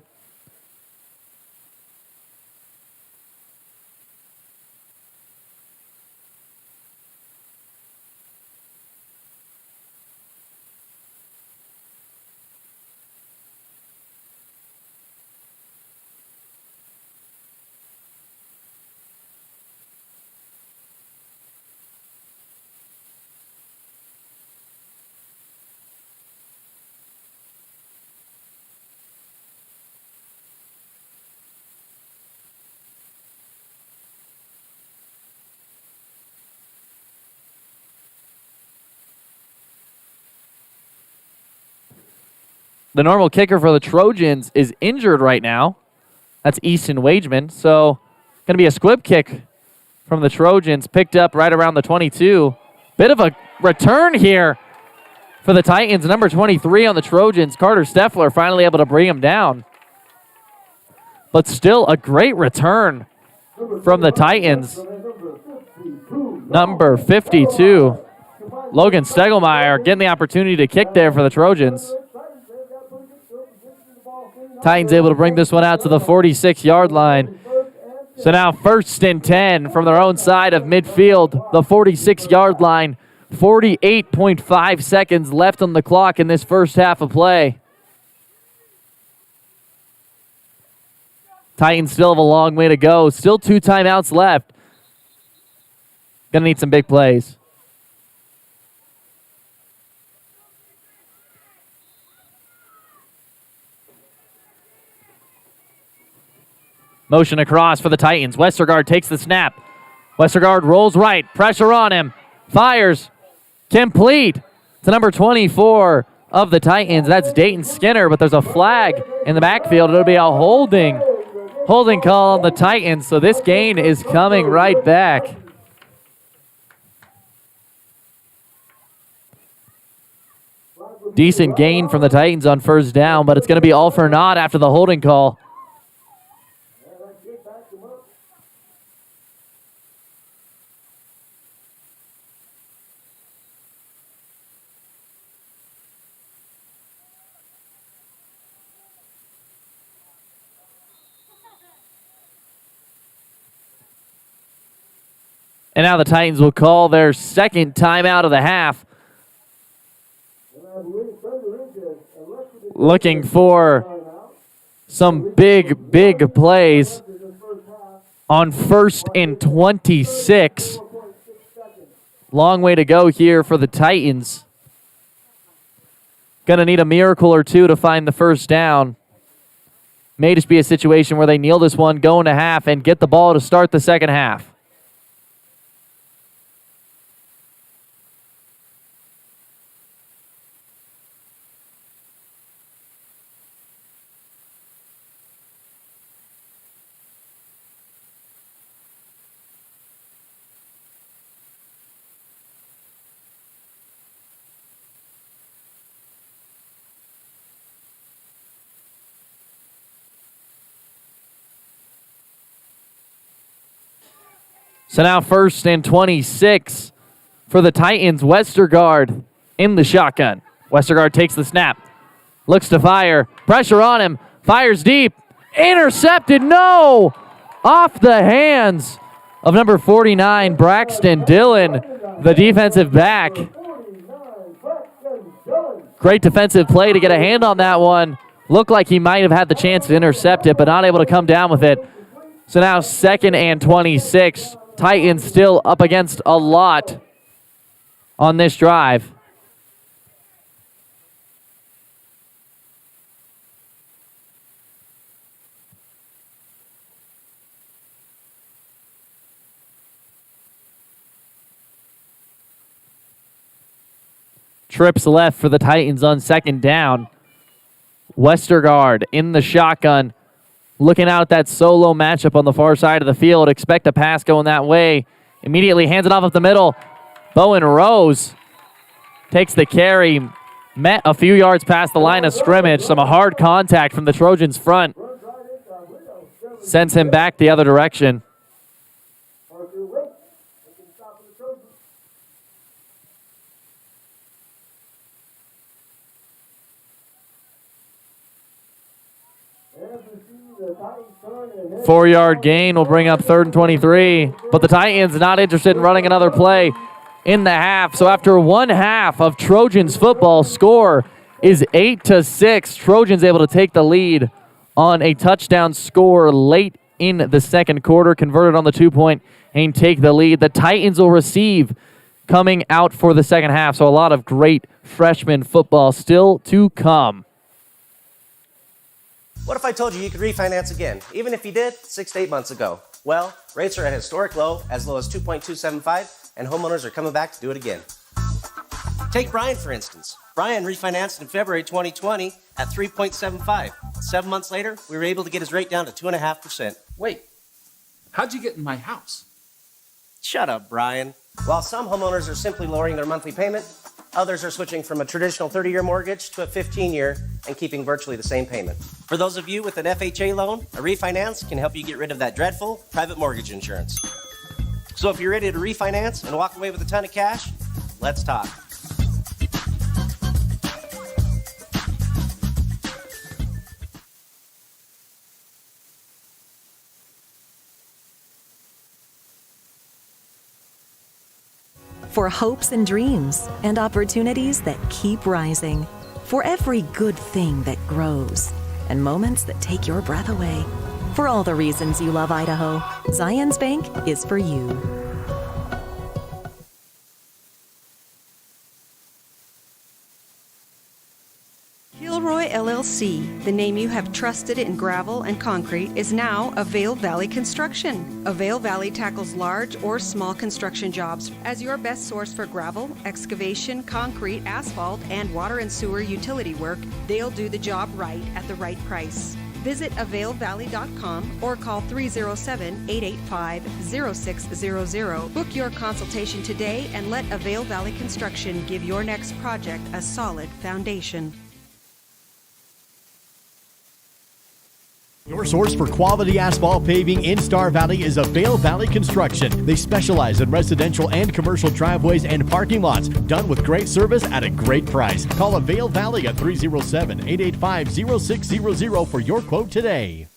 The normal kicker for the Trojans is injured right now. That's Easton Wageman. So going to be a squib kick from the Trojans, picked up right around the 22. Bit of a return here for the Titans. Number 23 on the Trojans, Carter Steffler, finally able to bring him down. But still a great return from the Titans. Number 52, Logan Stegelmeyer, getting the opportunity to kick there for the Trojans. Titans able to bring this one out to the 46-yard line. So now 1st and 10 from their own side of midfield, the 46-yard line. 48.5 seconds left on the clock in this first half of play. Titans still have a long way to go. Still 2 timeouts left. Gonna need some big plays. Motion across for the Titans. Westergaard takes the snap. Westergaard rolls right. Pressure on him. Fires. Complete to number 24, of the Titans. That's Dayton Skinner, but there's a flag in the backfield. It'll be a holding call on the Titans, so this gain is coming right back. Decent gain from the Titans on first down, but it's going to be all for naught after the holding call. And now the Titans will call their second timeout of the half. Looking for some big plays on 1st and 26. Long way to go here for the Titans. Going to need a miracle or two to find the first down. May just be a situation where they kneel this one, go into half, and get the ball to start the second half. So now 1st and 26 for the Titans. Westergaard in the shotgun. Westergaard takes the snap. Looks to fire. Pressure on him. Fires deep. Intercepted. No! Off the hands of number 49, Braxton Dillon, the defensive back. Great defensive play to get a hand on that one. Looked like he might have had the chance to intercept it, but not able to come down with it. So now 2nd and 26. Titans still up against a lot on this drive. Trips left for the Titans on 2nd down. Westergaard in the shotgun. Looking out at that solo matchup on the far side of the field. Expect a pass going that way. Immediately hands it off up the middle. Bowen Rose takes the carry. Met a few yards past the line of scrimmage. Some hard contact from the Trojans front. Sends him back the other direction. Four-yard gain will bring up 3rd and 23, but the Titans not interested in running another play in the half. So after one half of Trojans football, score is 8-6. Trojans able to take the lead on a touchdown score late in the second quarter, converted on the 2-point and take the lead. The Titans will receive coming out for the second half. So a lot of great freshman football still to come. What if I told you you could refinance again, even if you did 6 to 8 months ago? Well, rates are at a historic low, as low as 2.275, and homeowners are coming back to do it again. Take Brian, for instance. Brian refinanced in February 2020 at 3.75. 7 months later, we were able to get his rate down to 2.5%. Wait, how'd you get in my house? Shut up, Brian. While some homeowners are simply lowering their monthly payment, others are switching from a traditional 30-year mortgage to a 15-year and keeping virtually the same payment. For those of you with an FHA loan, a refinance can help you get rid of that dreadful private mortgage insurance. So if you're ready to refinance and walk away with a ton of cash, let's talk. For hopes and dreams and opportunities that keep rising. For every good thing that grows and moments that take your breath away. For all the reasons you love Idaho, Zions Bank is for you. Gilroy LLC, the name you have trusted in gravel and concrete, is now Avail Valley Construction. Avail Valley tackles large or small construction jobs. As your best source for gravel, excavation, concrete, asphalt, and water and sewer utility work, they'll do the job right at the right price. Visit availvalley.com or call 307-885-0600. Book your consultation today and let Avail Valley Construction give your next project a solid foundation. Your source for quality asphalt paving in Star Valley is Avail Valley Construction. They specialize in residential and commercial driveways and parking lots, done with great service at a great price. Call Avail Valley at 307-885-0600 for your quote today.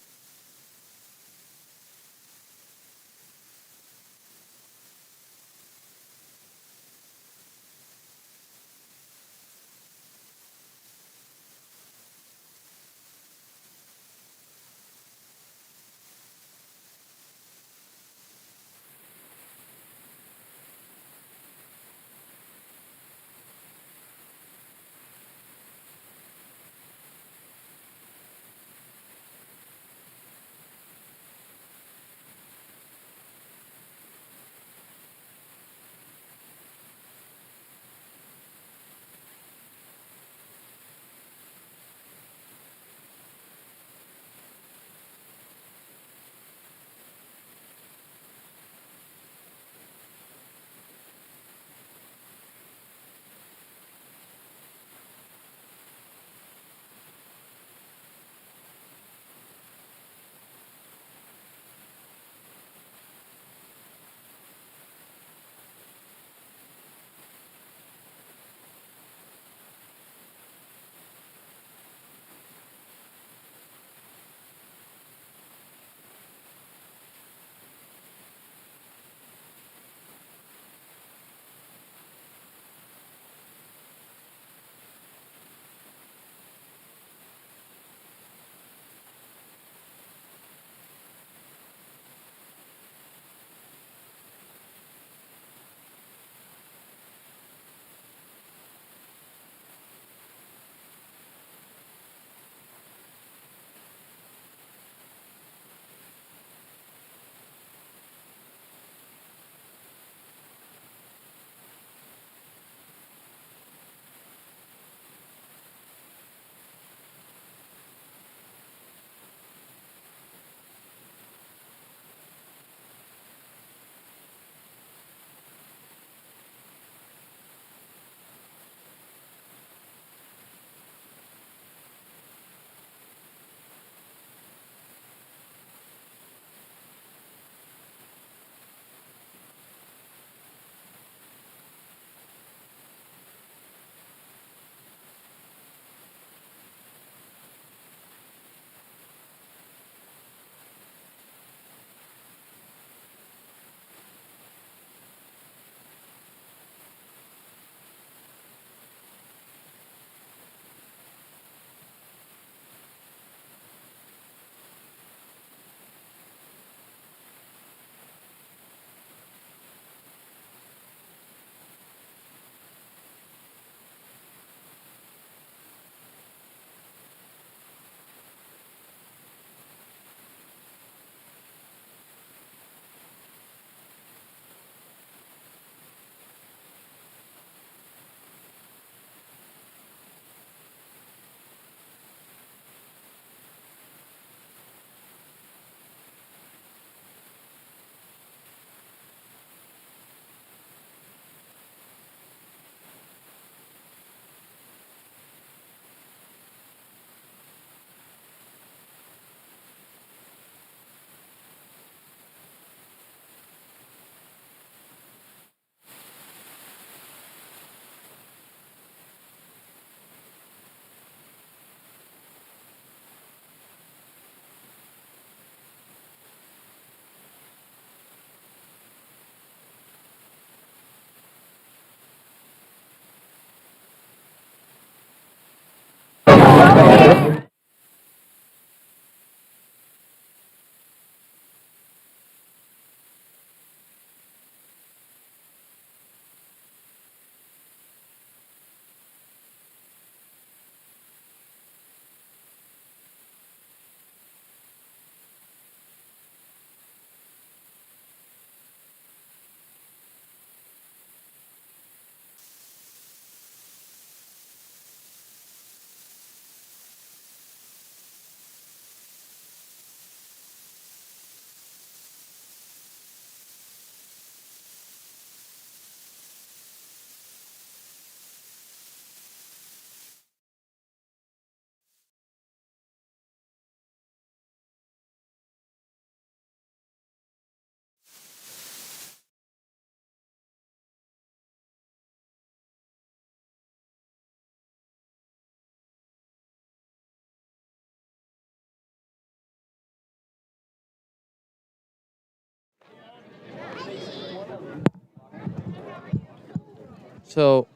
So,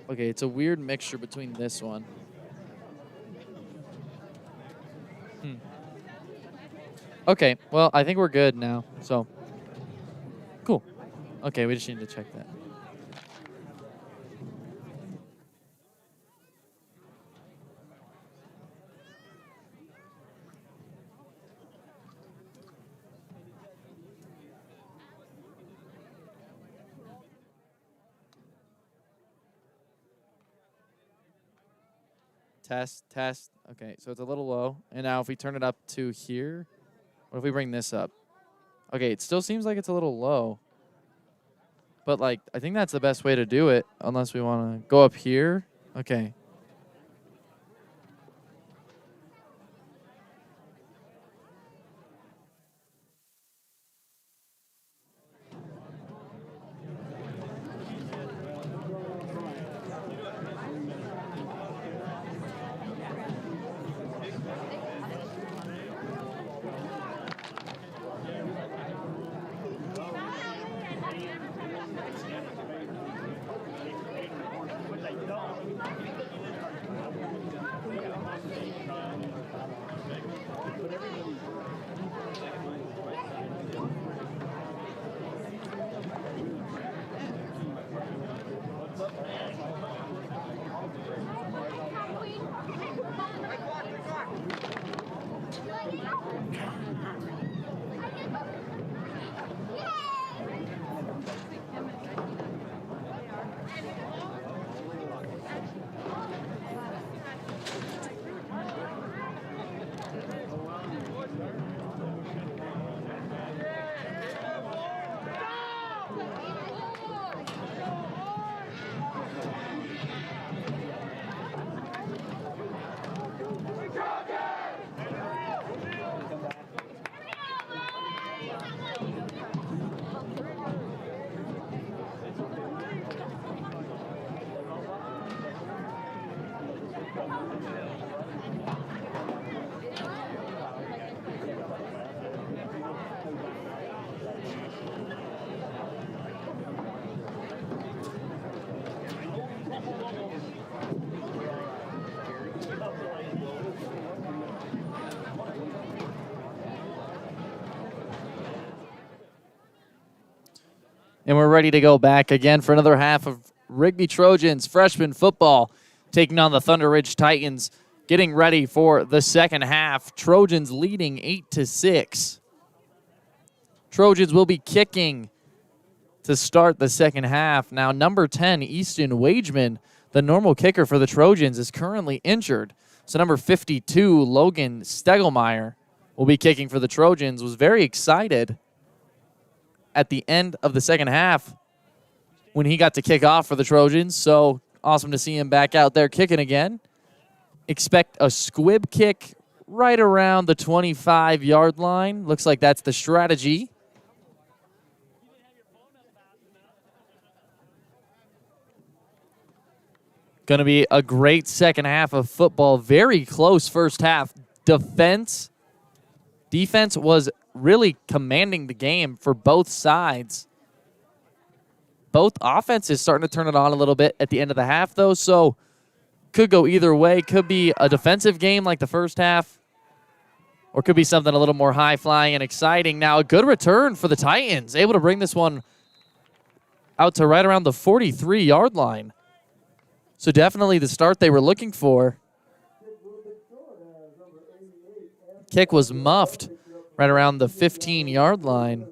okay, it's a weird mixture between this one. Okay, well, I think we're good now. So, cool. Okay, we just need to check that. Test. Okay, so it's a little low. And now if we turn it up to here, what if we bring this up? Okay, it still seems like it's a little low. But, like, I think that's the best way to do it, unless we want to go up here. Okay. And we're ready to go back again for another half of Rigby Trojans freshman football taking on the Thunder Ridge Titans, getting ready for the second half. Trojans leading 8-6. Trojans will be kicking to start the second half. Now, number 10, Easton Wageman, the normal kicker for the Trojans, is currently injured. So number 52, Logan Stegelmeyer, will be kicking for the Trojans. Was very excited at the end of the second half when he got to kick off for the Trojans. So awesome to see him back out there kicking again. Expect a squib kick right around the 25-yard line. Looks like that's the strategy. Going to be a great second half of football. Very close first half. Defense was really commanding the game for both sides. Both offenses starting to turn it on a little bit at the end of the half, though, so could go either way. Could be a defensive game like the first half, or could be something a little more high-flying and exciting. Now, a good return for the Titans, able to bring this one out to right around the 43-yard line. So definitely the start they were looking for. Kick was muffed right around the 15-yard line,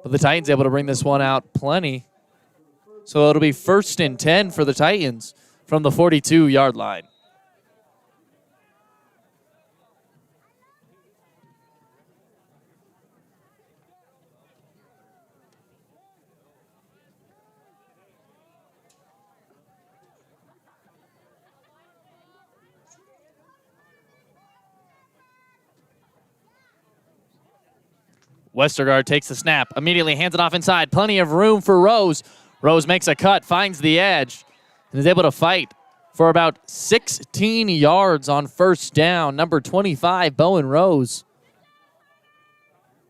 but the Titans able to bring this one out plenty. So it'll be 1st and 10 for the Titans from the 42-yard line. Westergaard takes the snap, immediately hands it off inside. Plenty of room for Rose. Rose makes a cut, finds the edge, and is able to fight for about 16 yards on first down. Number 25, Bowen Rose,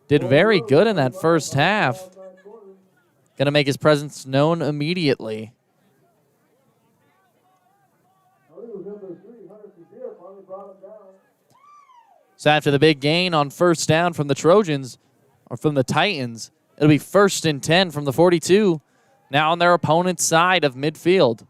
did very good in that first half. Going to make his presence known immediately. So after the big gain on first down from the Trojans, or from the Titans, it'll be 1st and 10 from the 42, now on their opponent's side of midfield.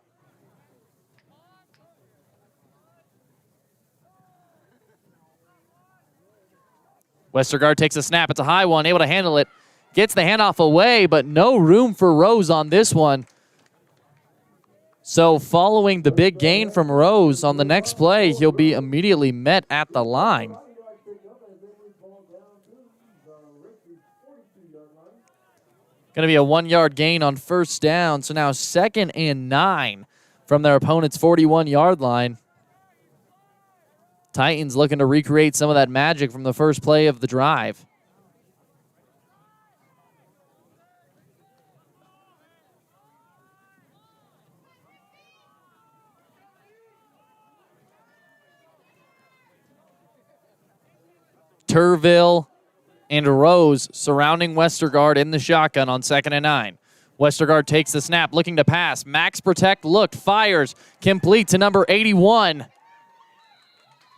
Westergaard takes a snap. It's a high one, able to handle it. Gets the handoff away, but no room for Rose on this one. So following the big gain from Rose on the next play, he'll be immediately met at the line. Going to be a 1-yard gain on first down. So now 2nd and 9 from their opponent's 41-yard line. Titans looking to recreate some of that magic from the first play of the drive. Turville and Rose surrounding Westergaard in the shotgun on 2nd and 9. Westergaard takes the snap, looking to pass. Max protect, looked, fires, complete to number 81.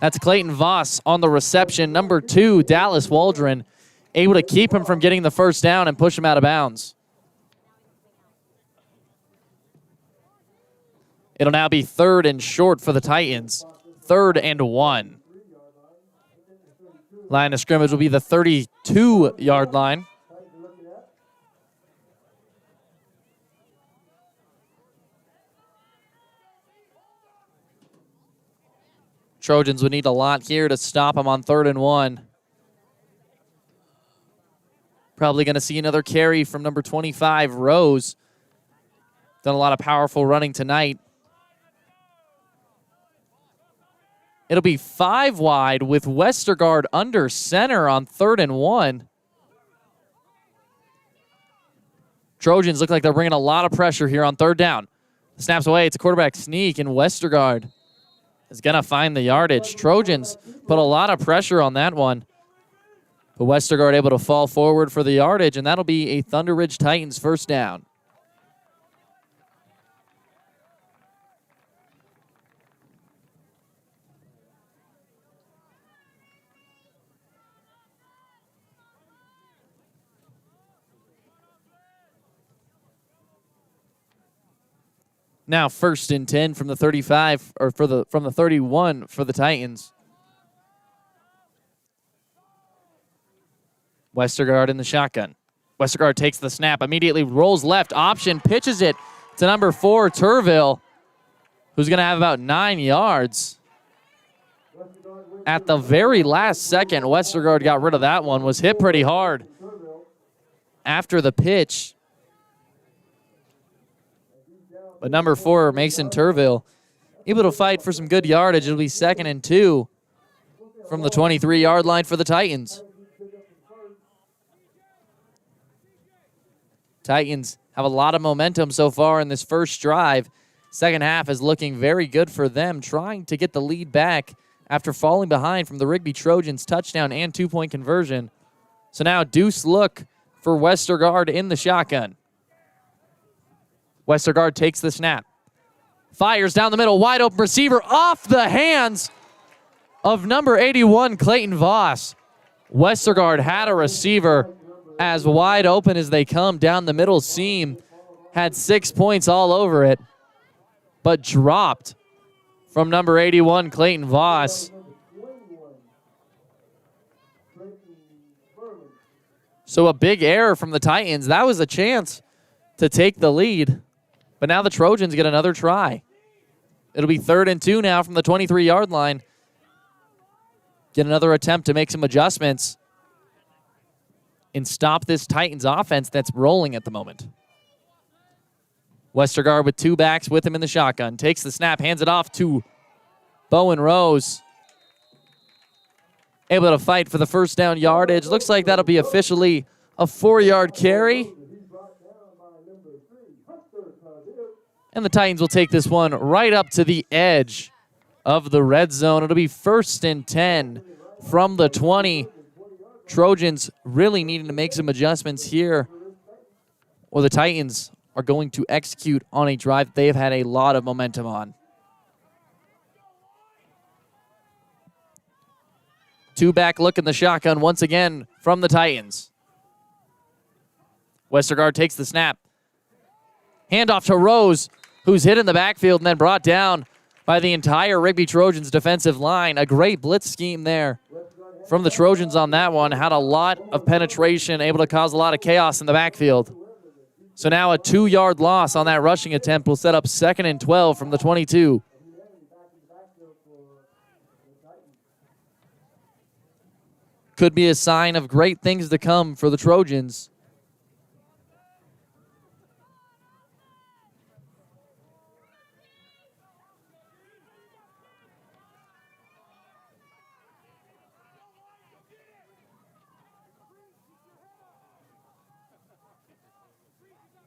That's Clayton Voss on the reception. Number 2, Dallas Waldron, able to keep him from getting the first down and push him out of bounds. It'll now be 3rd and short for the Titans. 3rd and 1. Line of scrimmage will be the 32-yard line. Trojans would need a lot here to stop them on 3rd and 1. Probably going to see another carry from number 25, Rose. Done a lot of powerful running tonight. It'll be 5 wide with Westergaard under center on 3rd and 1. Trojans look like they're bringing a lot of pressure here on 3rd down. Snaps away. It's a quarterback sneak, and Westergaard is going to find the yardage. Trojans put a lot of pressure on that one. But Westergaard able to fall forward for the yardage, and that'll be a Thunder Ridge Titans first down. Now 1st and 10 from the 35, or from the 31 for the Titans. Westergaard in the shotgun. Westergaard takes the snap, immediately rolls left, option, pitches it to number 4, Turville, who's going to have about 9 yards. At the very last second, Westergaard got rid of that one, was hit pretty hard after the pitch. But number 4, Mason Turville, able to fight for some good yardage. It'll be 2nd and 2 from the 23-yard line for the Titans. Titans have a lot of momentum so far in this first drive. Second half is looking very good for them, trying to get the lead back after falling behind from the Rigby Trojans touchdown and 2-point conversion. So now deuce look for Westergaard in the shotgun. Westergaard takes the snap. Fires down the middle, wide open receiver off the hands of number 81, Clayton Voss. Westergaard had a receiver as wide open as they come down the middle seam. Had 6 points all over it, but dropped from number 81, Clayton Voss. So a big error from the Titans. That was a chance to take the lead. But now the Trojans get another try. It'll be 3rd and 2 now from the 23-yard line. Get another attempt to make some adjustments and stop this Titans offense that's rolling at the moment. Westergaard with 2 backs with him in the shotgun. Takes the snap, hands it off to Bowen Rose. Able to fight for the first down yardage. Looks like that'll be officially a 4-yard carry. And the Titans will take this one right up to the edge of the red zone. It'll be 1st and 10 from the 20. Trojans really needing to make some adjustments here, or the Titans are going to execute on a drive they have had a lot of momentum on. Two-back look in the shotgun once again from the Titans. Westergaard takes the snap. Handoff to Rose, who's hit in the backfield and then brought down by the entire Rigby Trojans defensive line. A great blitz scheme there from the Trojans on that one. Had a lot of penetration, able to cause a lot of chaos in the backfield. So now a 2-yard loss on that rushing attempt will set up 2nd and 12 from the 22. Could be a sign of great things to come for the Trojans.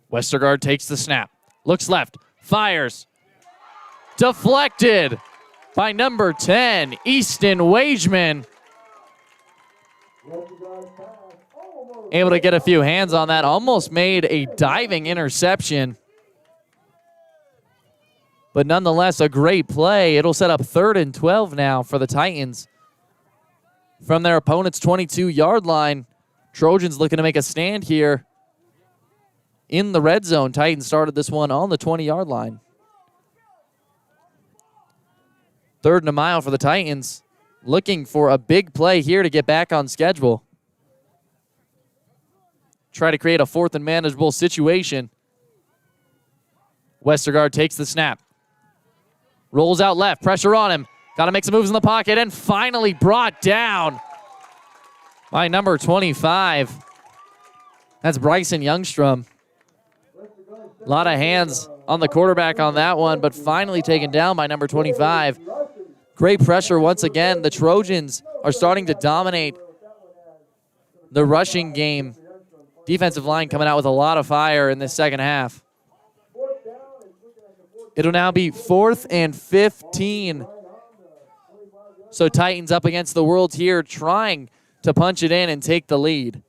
Westergaard takes the snap. Looks left. Fires. Deflected by number 10, Easton Wageman. Able to get a few hands on that. Almost made a diving interception. But nonetheless, a great play. It'll set up 3rd and 12 now for the Titans. From their opponent's 22-yard line, Trojans looking to make a stand here in the red zone. Titans started this one on the 20-yard line. 3rd and a mile for the Titans. Looking for a big play here to get back on schedule. Try to create a 4th and manageable situation. Westergaard takes the snap. Rolls out left. Pressure on him. Got to make some moves in the pocket. And finally brought down by number 25. That's Bryson Youngstrom. A lot of hands on the quarterback on that one, but finally taken down by number 25. Great pressure once again. The Trojans are starting to dominate the rushing game. Defensive line coming out with a lot of fire in this second half. It'll now be 4th and 15. So Titans up against the world here, trying to punch it in and take the lead.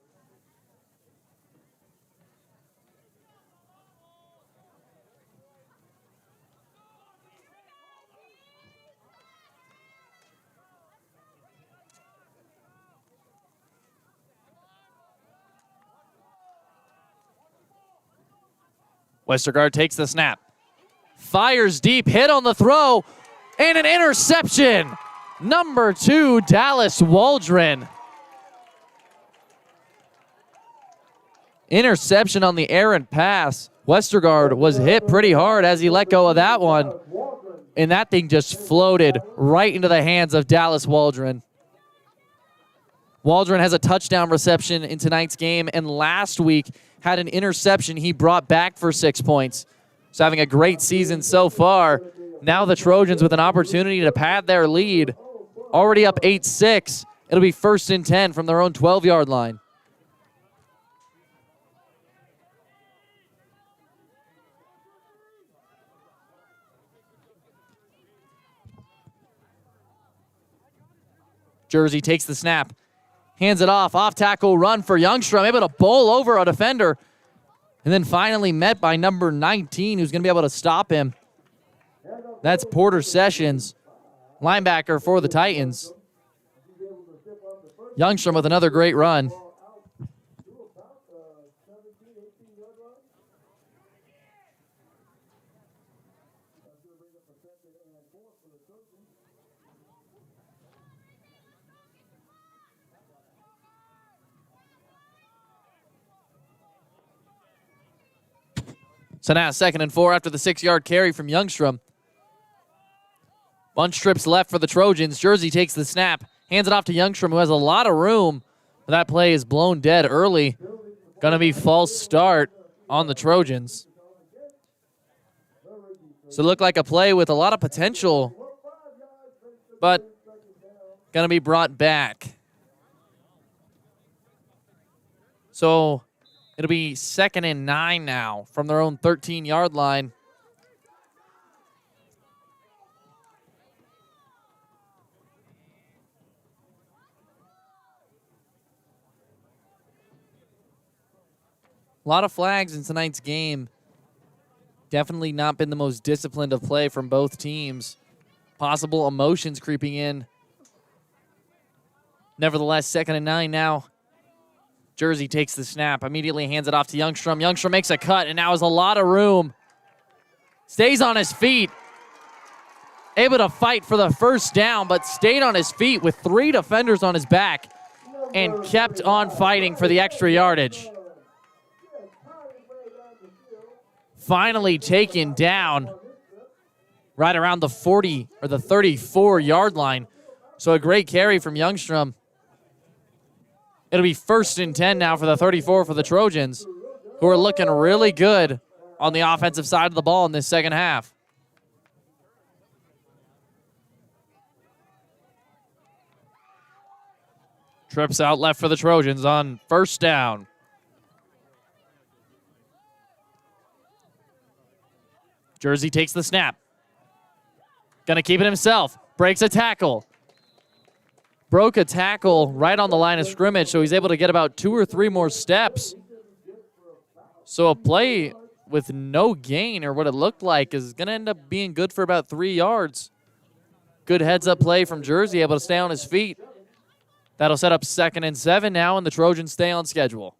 Westergaard takes the snap. Fires deep, hit on the throw, and an interception. Number 2, Dallas Waldron. Interception on the errant pass. Westergaard was hit pretty hard as he let go of that one. And that thing just floated right into the hands of Dallas Waldron. Waldron has a touchdown reception in tonight's game, and last week had an interception he brought back for 6 points. So having a great season so far. Now the Trojans with an opportunity to pad their lead. Already up 8-6. It'll be 1st and 10 from their own 12-yard line. Jersey takes the snap. Hands it off. Off tackle run for Youngstrom. Able to bowl over a defender. And then finally met by number 19, who's going to be able to stop him. That's Porter Sessions, linebacker for the Titans. Youngstrom with another great run. So now 2nd and 4 after the 6-yard carry from Youngstrom. Bunch trips left for the Trojans. Jersey takes the snap. Hands it off to Youngstrom, who has a lot of room. That play is blown dead early. Going to be false start on the Trojans. So it looked like a play with a lot of potential, but going to be brought back. So it'll be 2nd and 9 now from their own 13-yard line. A lot of flags in tonight's game. Definitely not been the most disciplined of play from both teams. Possible emotions creeping in Nevertheless, 2nd and 9 now. Jersey takes the snap, immediately hands it off to Youngstrom. Youngstrom makes a cut, and now has a lot of room. Stays on his feet. Able to fight for the first down, but stayed on his feet with 3 defenders on his back and kept on fighting for the extra yardage. Finally taken down right around the 40 or the 34-yard line. So a great carry from Youngstrom. It'll be 1st and 10 now for the 34 for the Trojans, who are looking really good on the offensive side of the ball in this second half. Trips out left for the Trojans on 1st down. Jersey takes the snap. Gonna keep it himself. Breaks a tackle. Broke a tackle right on the line of scrimmage, so he's able to get about 2 or 3 more steps. So a play with no gain, or what it looked like, is gonna end up being good for about 3 yards. Good heads-up play from Jersey, able to stay on his feet. That'll set up 2nd and 7 now, and the Trojans stay on schedule.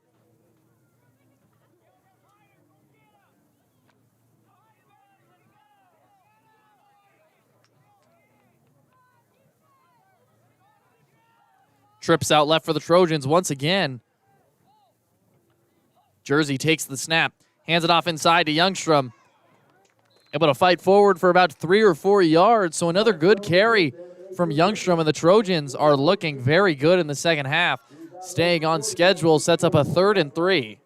Trips out left for the Trojans once again. Jersey takes the snap, hands it off inside to Youngstrom. Able to fight forward for about 3 or 4 yards, so another good carry from Youngstrom, and the Trojans are looking very good in the second half. Staying on schedule sets up a 3rd and 3.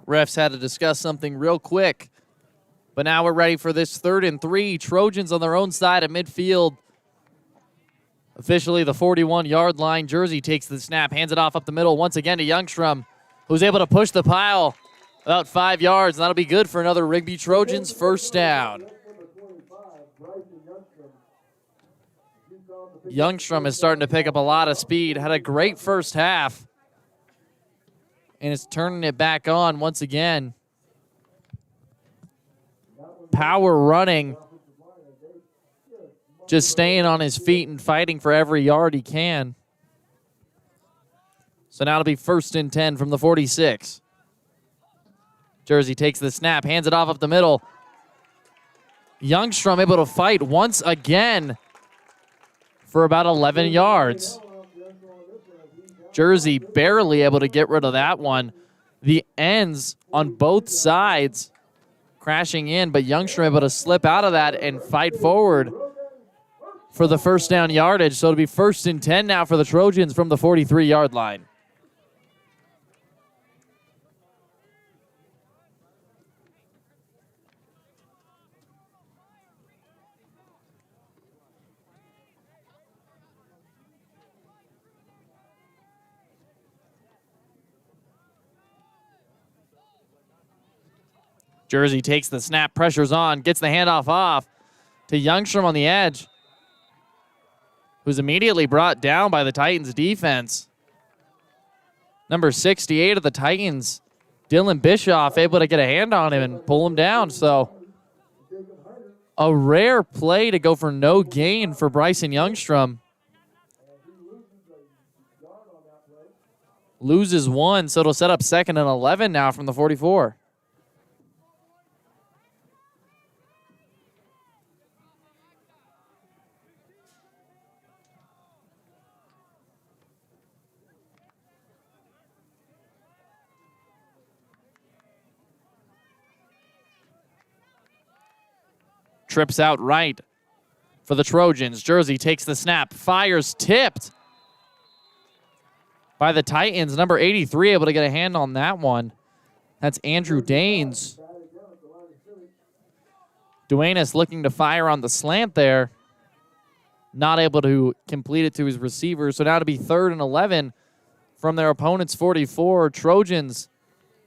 Refs had to discuss something real quick. But now we're ready for this 3rd and 3. Trojans on their own side of midfield. Officially the 41-yard line. Jersey takes the snap, hands it off up the middle once again to Youngstrom, who's able to push the pile about 5 yards. And that'll be good for another Rigby Trojans first down. Youngstrom is starting to pick up a lot of speed. Had a great first half. And it's turning it back on once again. Power running. Just staying on his feet and fighting for every yard he can. So now it'll be 1st and 10 from the 46. Jersey takes the snap, hands it off up the middle. Youngstrom able to fight once again for about 11 yards. Jersey barely able to get rid of that one. The ends on both sides crashing in, but Youngstrom able to slip out of that and fight forward for the first down yardage. So it'll be 1st and 10 now for the Trojans from the 43-yard line. Jersey takes the snap, pressure's on, gets the handoff off to Youngstrom on the edge, who's immediately brought down by the Titans defense. Number 68 of the Titans, Dylan Bischoff, able to get a hand on him and pull him down. So a rare play to go for no gain for Bryson Youngstrom. Loses 1, so it'll set up 2nd and 11 now from the 44. Trips out right for the Trojans. Jersey takes the snap, fires, tipped by the Titans. Number 83 able to get a hand on that one. That's Andrew Daines. Duenas looking to fire on the slant there. Not able to complete it to his receiver. So now to be 3rd and 11 from their opponent's 44. Trojans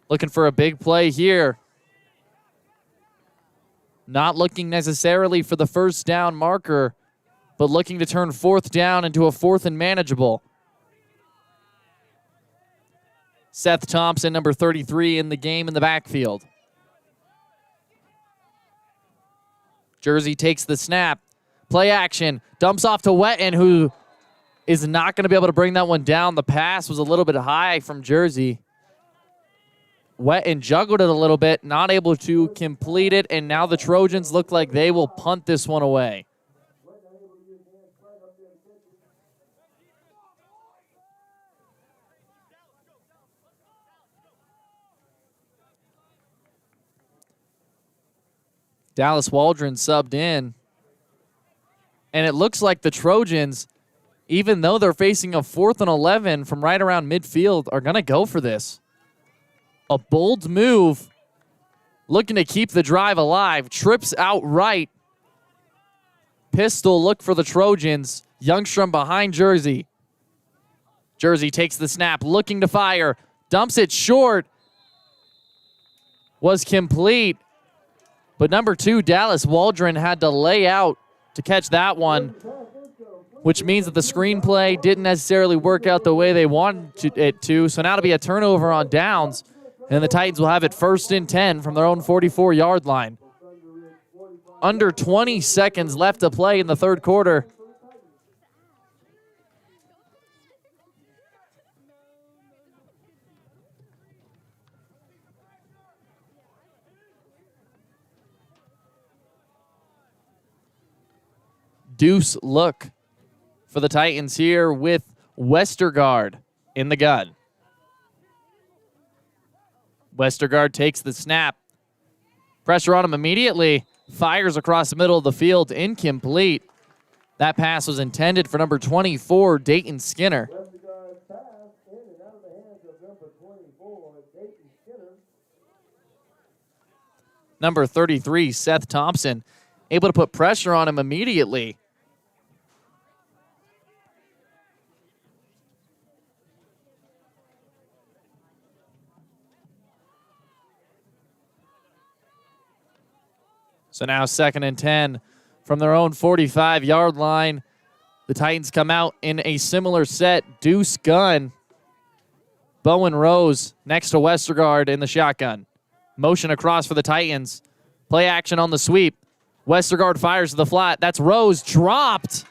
looking for a big play here. Not looking necessarily for the first down marker, but looking to turn 4th down into a 4th and manageable. Seth Thompson, number 33 in the game in the backfield. Jersey takes the snap. Play action. Dumps off to Wetton, who is not going to be able to bring that one down. The pass was a little bit high from Jersey. Wetton juggled it a little bit, not able to complete it, and now the Trojans look like they will punt this one away. Dallas Waldron subbed in. And it looks like the Trojans, even though they're facing a 4th and 11 from right around midfield, are going to go for this. A bold move, looking to keep the drive alive. Trips out right. Pistol look for the Trojans. Youngstrom behind Jersey. Jersey takes the snap, looking to fire. Dumps it short. Was complete. But number 2, Dallas Waldron, had to lay out to catch that one, which means that the screenplay didn't necessarily work out the way they wanted it to. So now to be a turnover on downs, and the Titans will have it 1st and 10 from their own 44-yard line. Under 20 seconds left to play in the 3rd quarter. Deuce look for the Titans here with Westergaard in the gun. Westergaard takes the snap. Pressure on him immediately. Fires across the middle of the field. Incomplete. That pass was intended for number 24, Dayton Skinner. Number 33, Seth Thompson, able to put pressure on him immediately. So now 2nd and 10 from their own 45-yard line. The Titans come out in a similar set. Deuce gun. Bowen Rose next to Westergaard in the shotgun. Motion across for the Titans. Play action on the sweep. Westergaard fires to the flat. That's Rose dropped.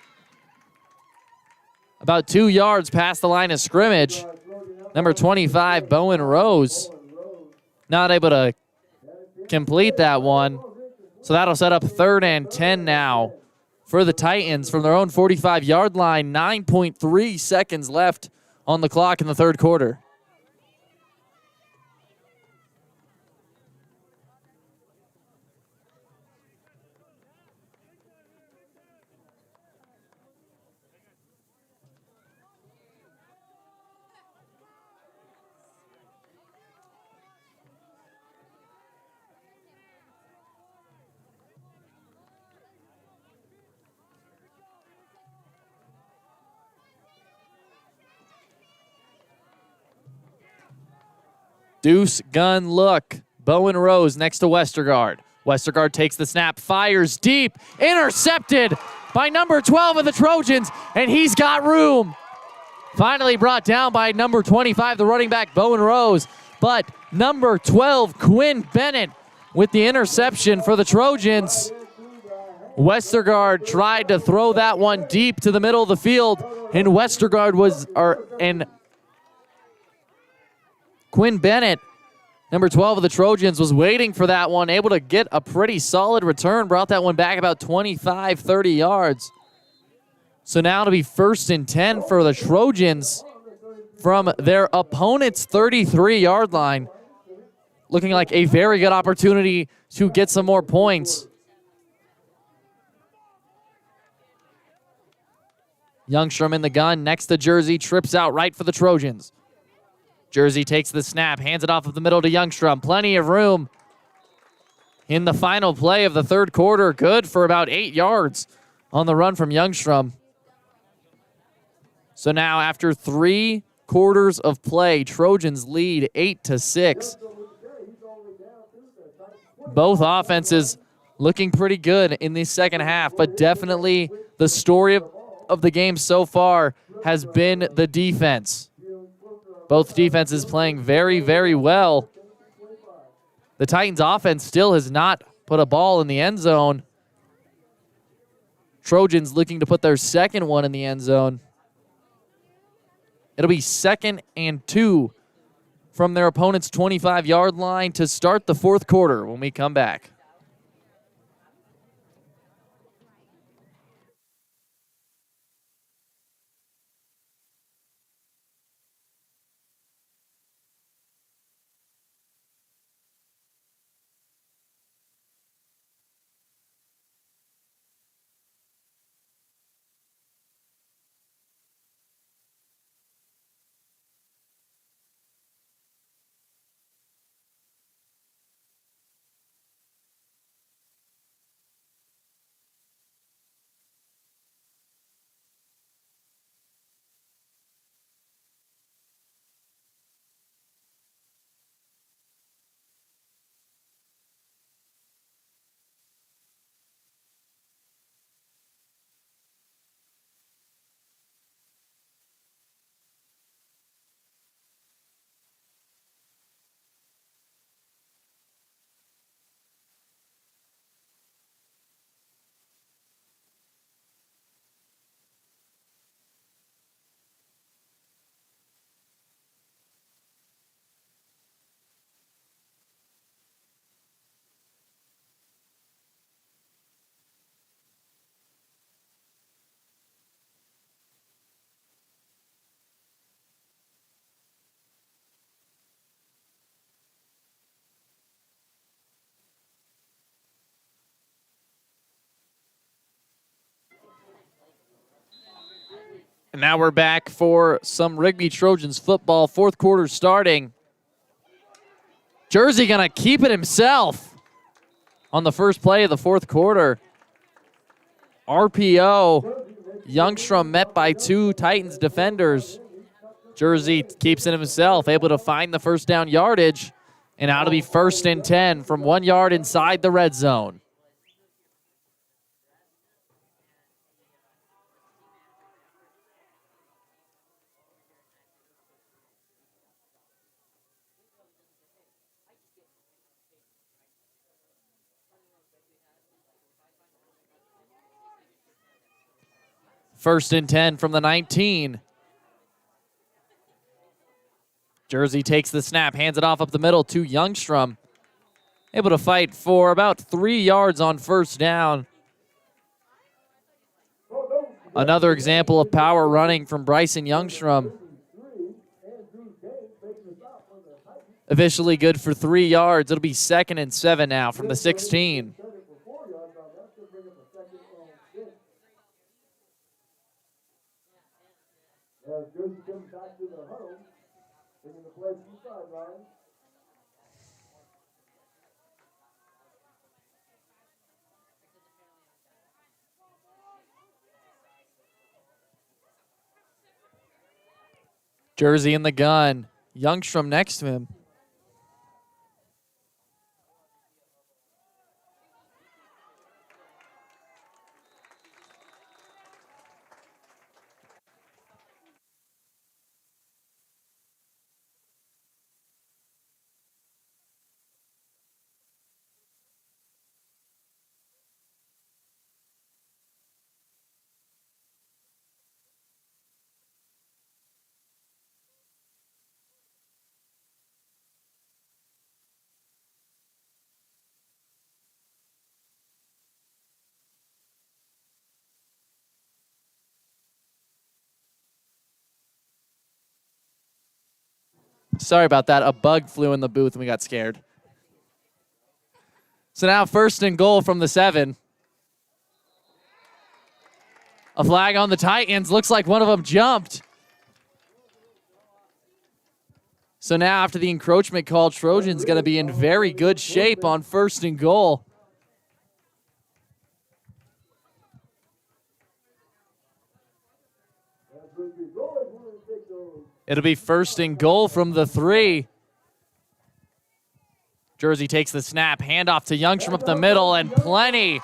About 2 yards past the line of scrimmage. Number 25, Bowen Rose, not able to complete that one. So that'll set up 3rd and 10 now for the Titans from their own 45-yard line. 9.3 seconds left on the clock in the 3rd quarter. Deuce gun look. Bowen Rose next to Westergaard. Westergaard takes the snap, fires deep, intercepted by number 12 of the Trojans, and he's got room. Finally brought down by number 25, the running back, Bowen Rose, but number 12, Quinn Bennett, with the interception for the Trojans. Westergaard tried to throw that one deep to the middle of the field, and Quinn Bennett, number 12 of the Trojans, was waiting for that one, able to get a pretty solid return, brought that one back about 25, 30 yards. So now to be 1st and 10 for the Trojans from their opponent's 33-yard line. Looking like a very good opportunity to get some more points. Youngstrom in the gun next to Jersey, trips out right for the Trojans. Jersey takes the snap, hands it off of the middle to Youngstrom. Plenty of room in the final play of the third quarter. Good for about 8 yards on the run from Youngstrom. So now after 3 quarters of play, Trojans lead 8-6. Both offenses looking pretty good in the second half, but definitely the story of the game so far has been the defense. Both defenses playing very, very well. The Titans offense still has not put a ball in the end zone. Trojans looking to put their second one in the end zone. It'll be 2nd and 2 from their opponent's 25-yard line to start the fourth quarter when we come back. And now we're back for some Rigby Trojans football. Fourth quarter starting. Jersey gonna keep it himself on the first play of the fourth quarter. RPO. Youngstrom met by 2 Titans defenders. Jersey keeps it himself, able to find the first down yardage. And now to be 1st and 10 from 1 yard inside the red zone. First and 10 from the 19. Jersey takes the snap, hands it off up the middle to Youngstrom. Able to fight for about 3 yards on first down. Another example of power running from Bryson Youngstrom. Officially good for 3 yards. It'll be 2nd and 7 now from the 16. As Jersey comes back to the huddle, bringing the play to the sideline. Jersey in the gun. Youngstrom next to him. Sorry about that. A bug flew in the booth and we got scared. So now 1st and goal from the 7. A flag on the Titans. Looks like one of them jumped. So now after the encroachment call, Trojans going to be in very good shape on 1st and goal. It'll be 1st and goal from the 3. Jersey takes the snap, handoff to Youngstrom up the middle, and plenty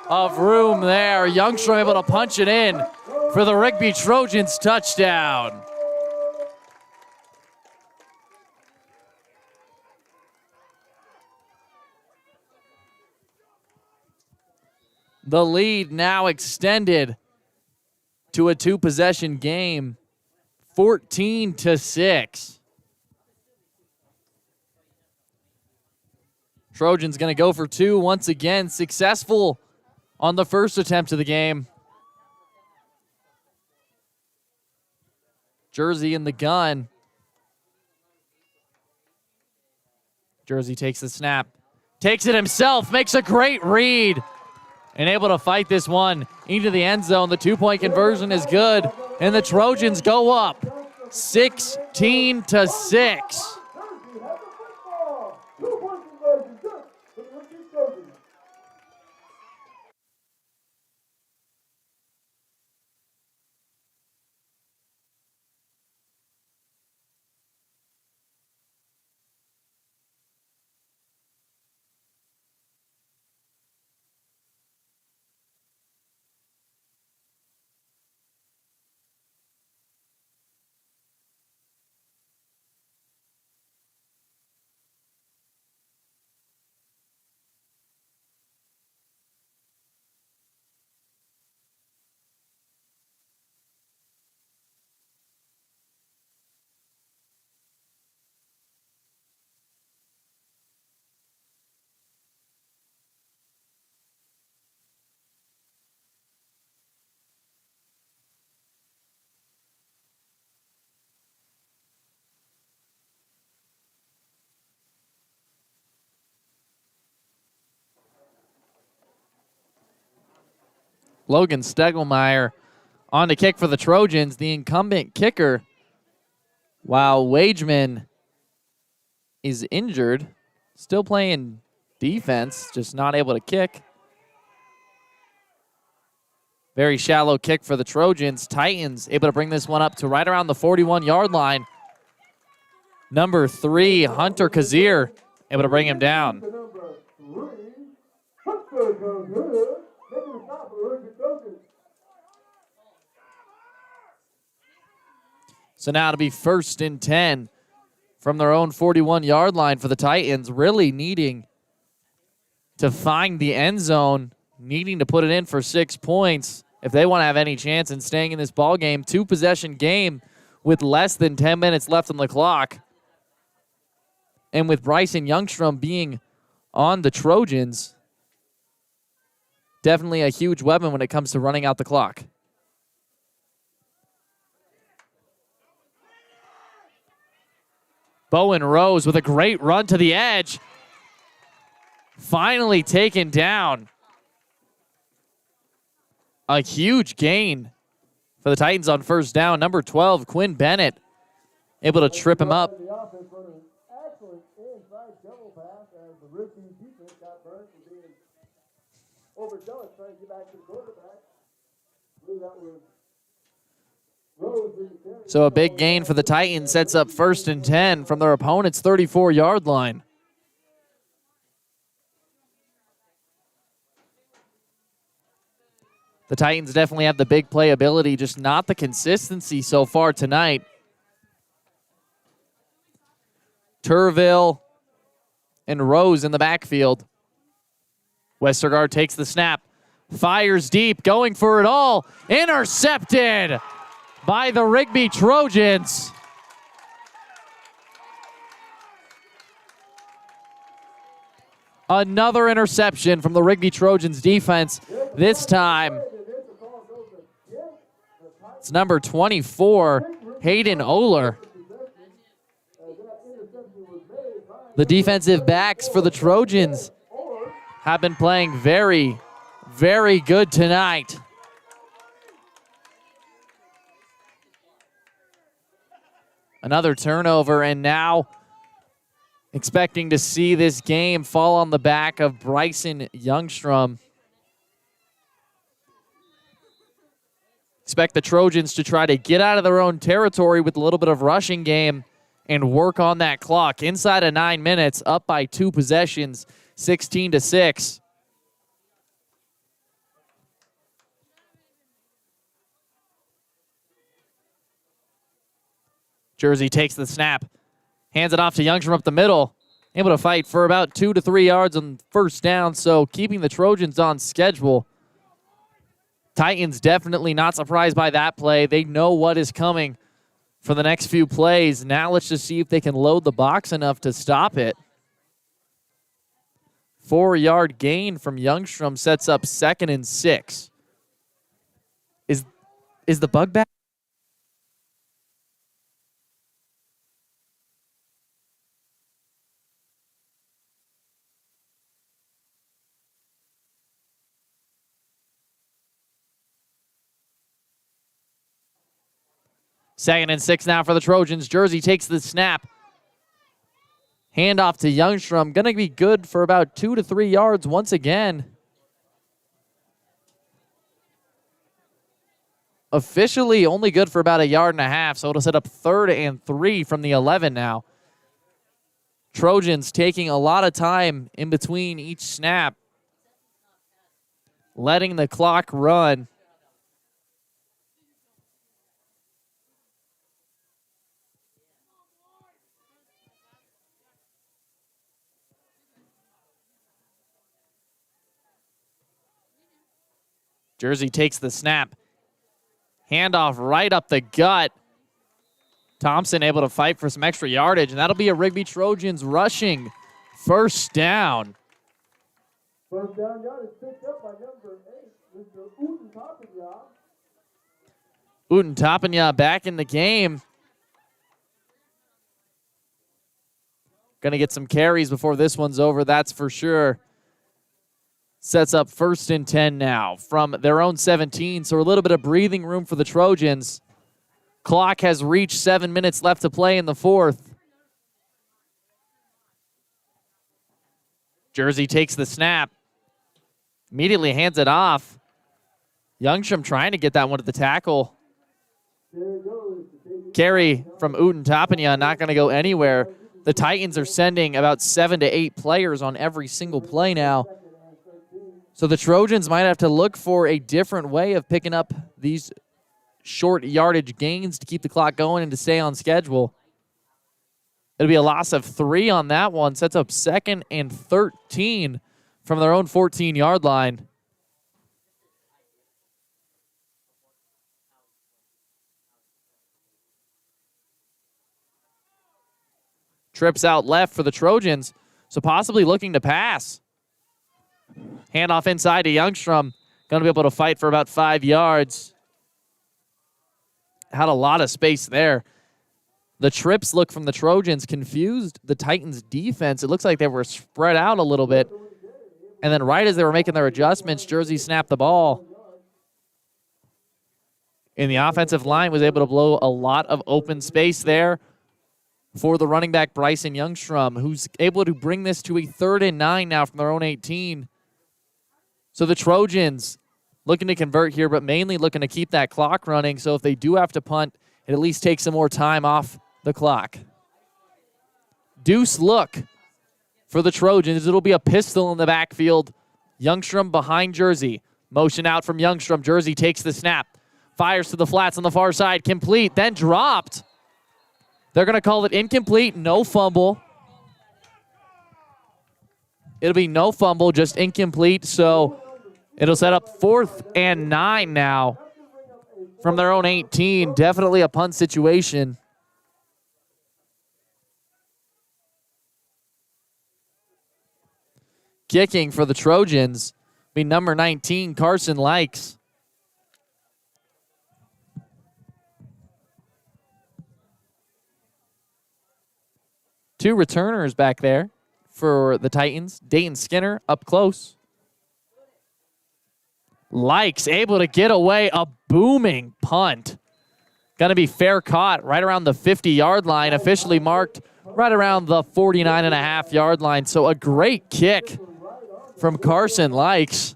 of room there. Youngstrom able to punch it in for the Rigby Trojans touchdown. The lead now extended to a 2-possession game, 14-6. Trojans going to go for 2 once again, successful on the first attempt of the game. Jersey in the gun. Jersey takes the snap, takes it himself, makes a great read, and able to fight this one into the end zone. The 2-point conversion is good, and the Trojans go up 16-6. Logan Stegelmeyer on to kick for the Trojans, the incumbent kicker, while Wageman is injured, still playing defense, just not able to kick. Very shallow kick for the Trojans. Titans able to bring this one up to right around the 41-yard line. Number 3, Hunter Kazir, able to bring him down. So now it'll be 1st and 10 from their own 41-yard line for the Titans, really needing to find the end zone, needing to put it in for 6 points if they want to have any chance in staying in this ball game. 2-possession game with less than 10 minutes left on the clock. And with Bryson Youngstrom being on the Trojans, definitely a huge weapon when it comes to running out the clock. Bowen Rose with a great run to the edge. Finally taken down. A huge gain for the Titans on 1st down. Number 12, Quinn Bennett, able to trip him up. So a big gain for the Titans sets up 1st and 10 from their opponent's 34-yard line. The Titans definitely have the big play ability, just not the consistency so far tonight. Turville and Rose in the backfield. Westergaard takes the snap, fires deep, going for it all. Intercepted by the Rigby Trojans. Another interception from the Rigby Trojans defense. This time, it's number 24, Hayden Oler. The defensive backs for the Trojans have been playing very, very good tonight. Another turnover, and now expecting to see this game fall on the back of Bryson Youngstrom. Expect the Trojans to try to get out of their own territory with a little bit of rushing game and work on that clock. Inside of 9 minutes, up by 2 possessions, 16-6. Jersey takes the snap, hands it off to Youngstrom up the middle, able to fight for about 2 to 3 yards on first down, so keeping the Trojans on schedule. Titans definitely not surprised by that play. They know what is coming for the next few plays. Now let's just see if they can load the box enough to stop it. 4-yard gain from Youngstrom sets up 2nd and 6. Is the bug back? Second and 6 now for the Trojans. Jersey takes the snap. Handoff to Youngstrom. Going to be good for about 2 to 3 yards once again. Officially only good for about 1.5 yards, so it'll set up 3rd and 3 from the 11 now. Trojans taking a lot of time in between each snap, letting the clock run. Jersey takes the snap. Handoff right up the gut. Thompson able to fight for some extra yardage, and that'll be a Rigby Trojans rushing first down. First down yardage picked up by number 8, Mr. Uten Tapia. Uten Tapia back in the game. Going to get some carries before this one's over, that's for sure. Sets up 1st and 10 now from their own 17, so a little bit of breathing room for the Trojans. Clock has reached 7 minutes left to play in the 4th. Jersey takes the snap. Immediately hands it off. Youngstrom trying to get that one to the tackle. Carry from Uten Tapia, not going to go anywhere. The Titans are sending about 7 to 8 players on every single play now. So the Trojans might have to look for a different way of picking up these short yardage gains to keep the clock going and to stay on schedule. It'll be a loss of 3 on that one. Sets up 2nd and 13 from their own 14-yard line. Trips out left for the Trojans, so possibly looking to pass. Handoff inside to Youngstrom. Going to be able to fight for about 5 yards. Had a lot of space there. The trips look from the Trojans confused the Titans' defense. It looks like they were spread out a little bit. And then right as they were making their adjustments, Jersey snapped the ball. And the offensive line was able to blow a lot of open space there for the running back Bryson Youngstrom, who's able to bring this to a 3rd and 9 now from their own 18. So the Trojans looking to convert here, but mainly looking to keep that clock running. So if they do have to punt, it at least takes some more time off the clock. Deuce look for the Trojans. It'll be a pistol in the backfield. Youngstrom behind Jersey. Motion out from Youngstrom. Jersey takes the snap. Fires to the flats on the far side. Complete, then dropped. They're going to call it incomplete, no fumble. It'll be no fumble, just incomplete. So it'll set up 4th and 9 now from their own 18. Definitely a punt situation. Kicking for the Trojans be number 19, Carson Likes. Two returners back there for the Titans. Dayton Skinner up close. Likes able to get away a booming punt Going to be fair caught right around the 50-yard line, officially marked right around the 49.5-yard line. So a great kick from Carson Likes.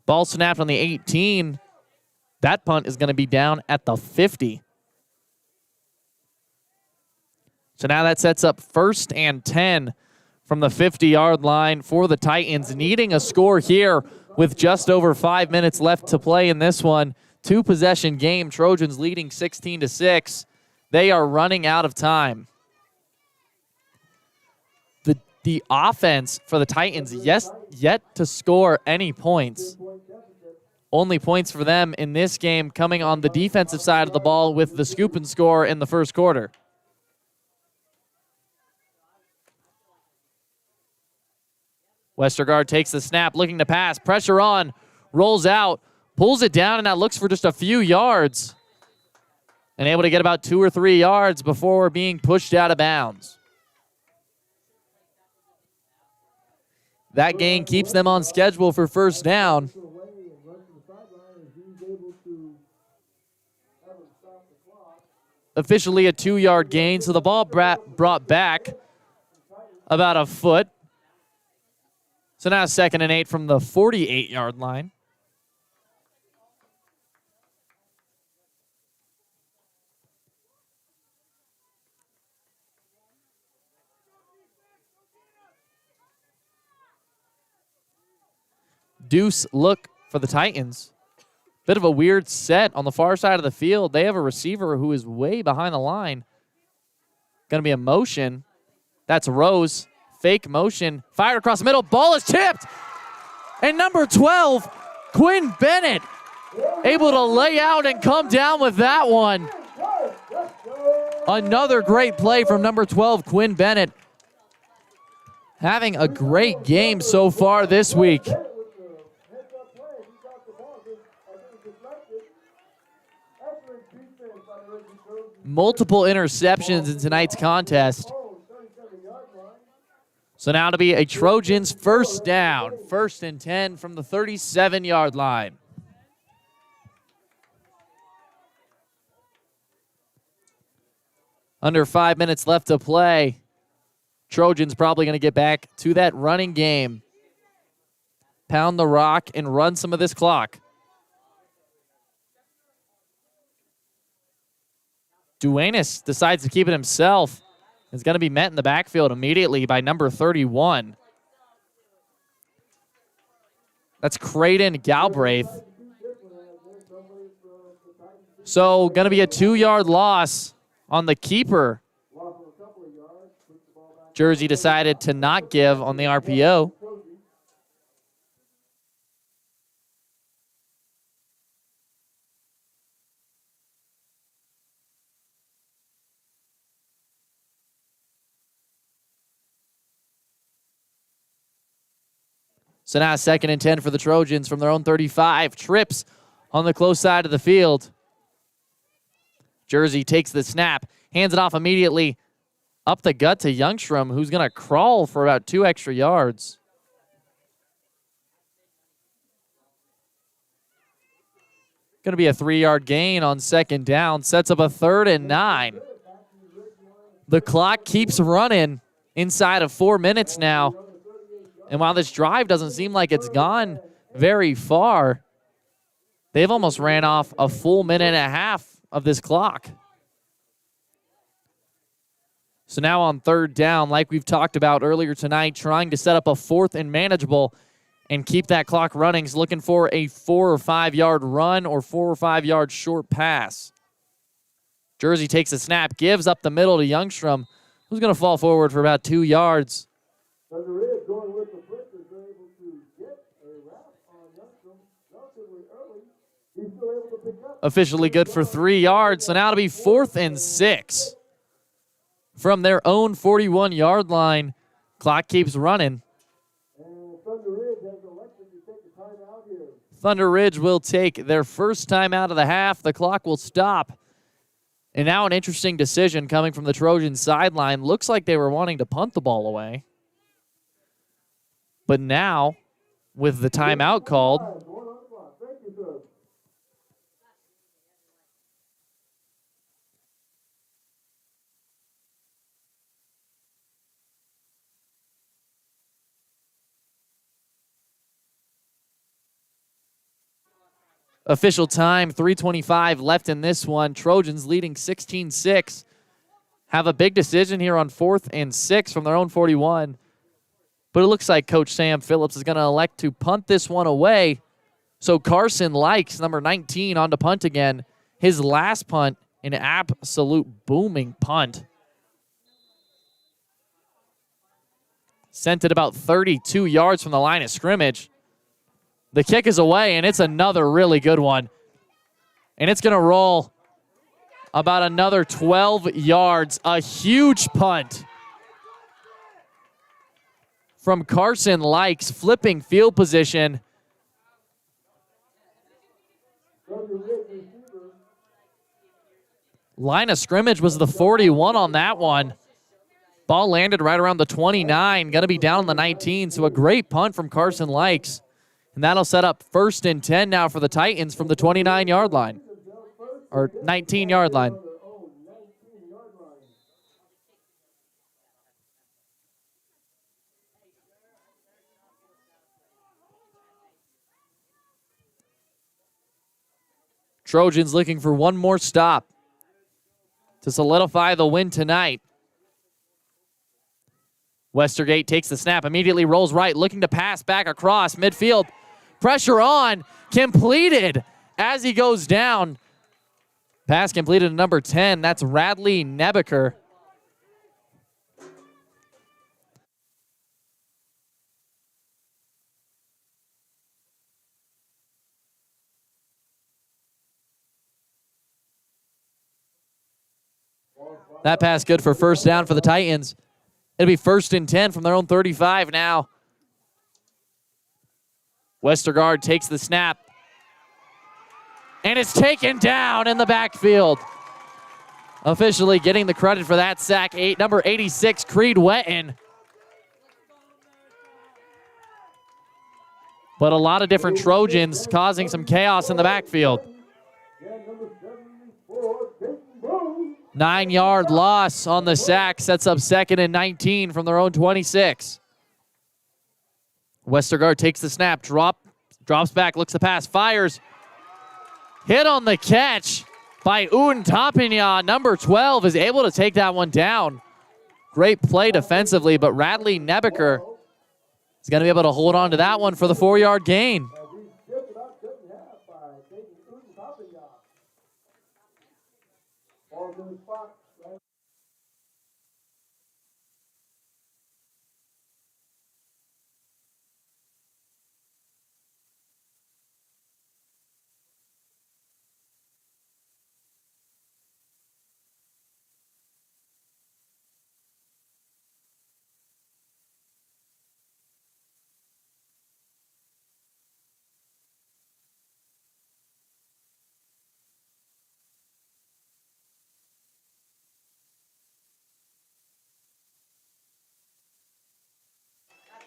Ball snapped on the 18. That punt is going to be down at the 50. So now that sets up 1st and 10 from the 50-yard line for the Titans, needing a score here with just over 5 minutes left to play in this one. 2-possession game, Trojans leading 16-6. They are running out of time. The offense for the Titans, yet to score any points. Only points for them in this game coming on the defensive side of the ball with the scoop and score in the first quarter. Westergaard takes the snap, looking to pass. Pressure on, rolls out, pulls it down, and now looks for just a few yards. And able to get about 2 or 3 yards before being pushed out of bounds. That gain keeps them on schedule for first down. Officially a 2-yard gain, so the ball brought back about a foot. So now 2nd and 8 from the 48-yard line. Deuce look for the Titans. Bit of a weird set on the far side of the field. They have a receiver who is way behind the line. Going to be a motion. That's Rose. Fake motion. Fired across the middle. Ball is tipped. And number 12, Quinn Bennett, able to lay out and come down with that one. Another great play from number 12, Quinn Bennett. Having a great game so far this week. Multiple interceptions in tonight's contest. So now to be a Trojans first down. 1st and 10 from the 37-yard line. Under 5 minutes left to play. Trojans probably going to get back to that running game. Pound the rock and run some of this clock. Duenas decides to keep it himself. Is going to be met in the backfield immediately by number 31. That's Creighton Galbraith. So going to be a 2-yard loss on the keeper. Jersey decided to not give on the RPO. So now 2nd and 10 for the Trojans from their own 35. Trips on the close side of the field. Jersey takes the snap, hands it off immediately up the gut to Youngstrom, who's going to crawl for about 2 extra yards. Going to be a 3-yard gain on 2nd down. Sets up a 3rd and 9. The clock keeps running inside of 4 minutes now. And while this drive doesn't seem like it's gone very far, they've almost ran off a full minute and a half of this clock. So now on 3rd down, like we've talked about earlier tonight, trying to set up a 4th and manageable and keep that clock running. Is looking for a 4 or 5 yard run or 4 or 5 yard short pass. Jersey takes a snap, gives up the middle to Youngstrom, who's going to fall forward for about 2 yards. Officially good for 3 yards. So now it'll be 4th and 6. From their own 41-yard line. Clock keeps running. Thunder Ridge will take their first time out of the half. The clock will stop. And now an interesting decision coming from the Trojan sideline. Looks like they were wanting to punt the ball away. But now, with the timeout called, Official time, 3:25 left in this one. Trojans leading 16-6. Have a big decision here on 4th and 6 from their own 41. But it looks like Coach Sam Phillips is going to elect to punt this one away. So Carson Likes, number 19, on to punt again. His last punt, an absolute booming punt. Sent it about 32 yards from the line of scrimmage. The kick is away, and it's another really good one. And it's going to roll about another 12 yards. A huge punt from Carson Likes, flipping field position. Line of scrimmage was the 41 on that one. Ball landed right around the 29, going to be down on the 19, so a great punt from Carson Likes. And that'll set up 1st and 10 now for the Titans from the 29-yard line, or 19-yard line. Trojans looking for one more stop to solidify the win tonight. Westergate takes the snap, immediately rolls right, looking to pass back across midfield. Pressure on, completed as he goes down. Pass completed to number 10. That's Radley Nebeker. That pass good for 1st down for the Titans. It'll be 1st and 10 from their own 35 now. Westergaard takes the snap. And it's taken down in the backfield. Officially getting the credit for that sack, number 86, Creed Wetton. But a lot of different Trojans causing some chaos in the backfield. 9-yard loss on the sack, sets up 2nd and 19 from their own 26. Westergaard takes the snap, drops back, looks to pass, fires. Hit on the catch by Tapigna. Number 12 is able to take that one down. Great play defensively, but Radley Nebeker is going to be able to hold on to that one for the 4-yard gain.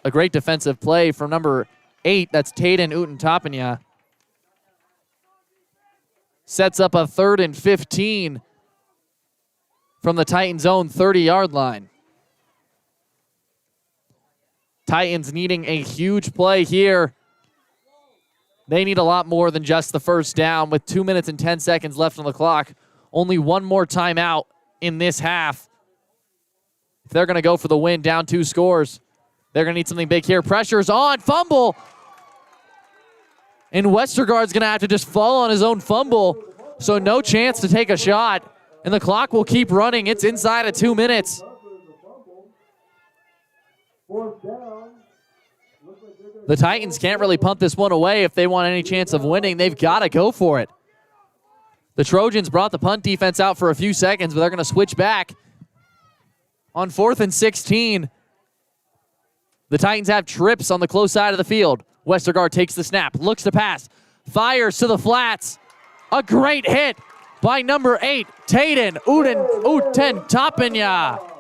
A great defensive play from number 8. That's Taden Tapigna. Sets up a 3rd and 15 from the Titans' own 30-yard line. Titans needing a huge play here. They need a lot more than just the 1st down with 2 minutes and 10 seconds left on the clock. Only one more timeout in this half. If they're going to go for the win, down 2 scores. They're going to need something big here. Pressure's on. Fumble. And Westergaard's going to have to just fall on his own fumble. So no chance to take a shot. And the clock will keep running. It's inside of 2 minutes. The Titans can't really punt this one away if they want any chance of winning. They've got to go for it. The Trojans brought the punt defense out for a few seconds, but they're going to switch back. On 4th and 16, the Titans have trips on the close side of the field. Westergaard takes the snap, looks to pass, fires to the flats. A great hit by number 8, Taden Tapigna.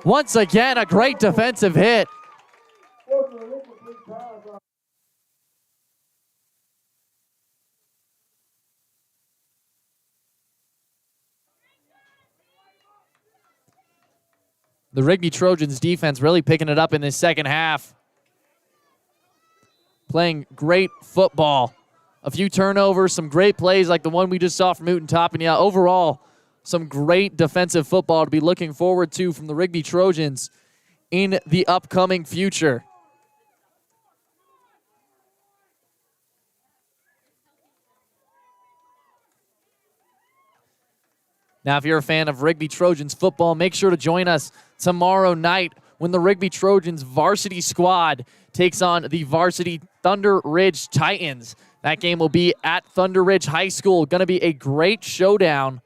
Once again, a great defensive hit. The Rigby Trojans defense really picking it up in this second half. Playing great football. A few turnovers, some great plays like the one we just saw from Newton Top. And yeah, overall, some great defensive football to be looking forward to from the Rigby Trojans in the upcoming future. Now, if you're a fan of Rigby Trojans football, make sure to join us tomorrow night when the Rigby Trojans varsity squad takes on the varsity Thunder Ridge Titans. That game will be at Thunder Ridge High School. Going to be a great showdown.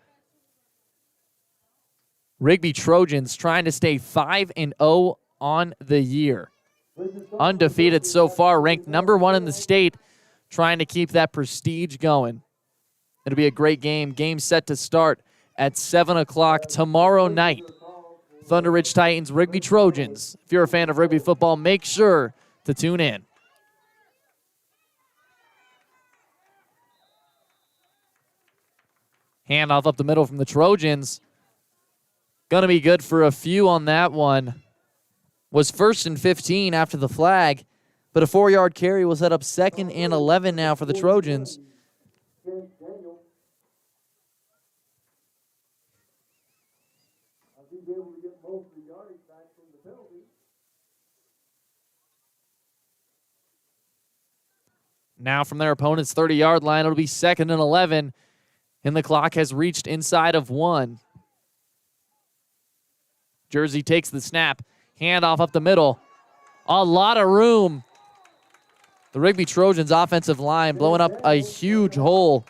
Rigby Trojans trying to stay 5-0 on the year. Undefeated so far, ranked number 1 in the state, trying to keep that prestige going. It'll be a great game. Game set to start at 7 o'clock tomorrow night. Thunder Ridge Titans, Rigby Trojans. If you're a fan of Rigby football, make sure to tune in. Handoff up the middle from the Trojans. Going to be good for a few on that one. Was 1st and 15 after the flag, but a 4-yard carry will set up 2nd and 11 now for the Trojans. Now from their opponent's 30-yard line, it'll be 2nd and 11, and the clock has reached inside of 1. Jersey takes the snap, handoff up the middle. A lot of room. The Rigby Trojans offensive line blowing up a huge hole.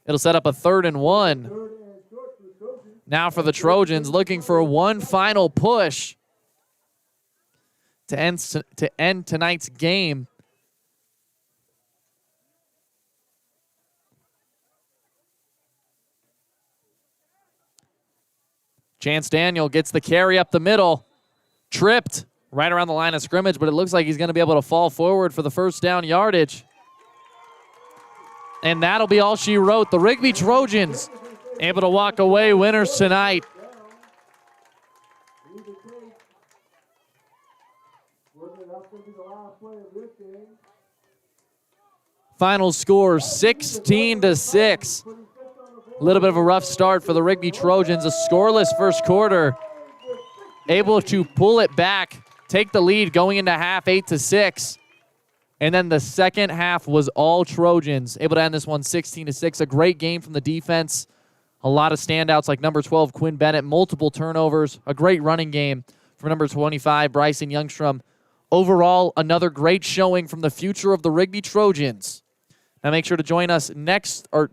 It'll set up a 3rd and 1. Now for the Trojans, looking for one final push to end tonight's game. Chance Daniel gets the carry up the middle. Tripped right around the line of scrimmage, but it looks like he's going to be able to fall forward for the first down yardage. And that'll be all she wrote. The Rigby Trojans able to walk away winners tonight. Final score 16-6. A little bit of a rough start for the Rigby Trojans. A scoreless first quarter. Able to pull it back, take the lead going into half 8-6. And then the second half was all Trojans. Able to end this one 16-6. A great game from the defense. A lot of standouts like number 12, Quinn Bennett. Multiple turnovers. A great running game from number 25, Bryson Youngstrom. Overall, another great showing from the future of the Rigby Trojans. Now make sure to join us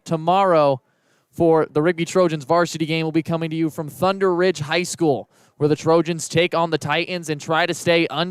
tomorrow for the Rigby Trojans varsity game. Will be coming to you from Thunder Ridge High School, where the Trojans take on the Titans and try to stay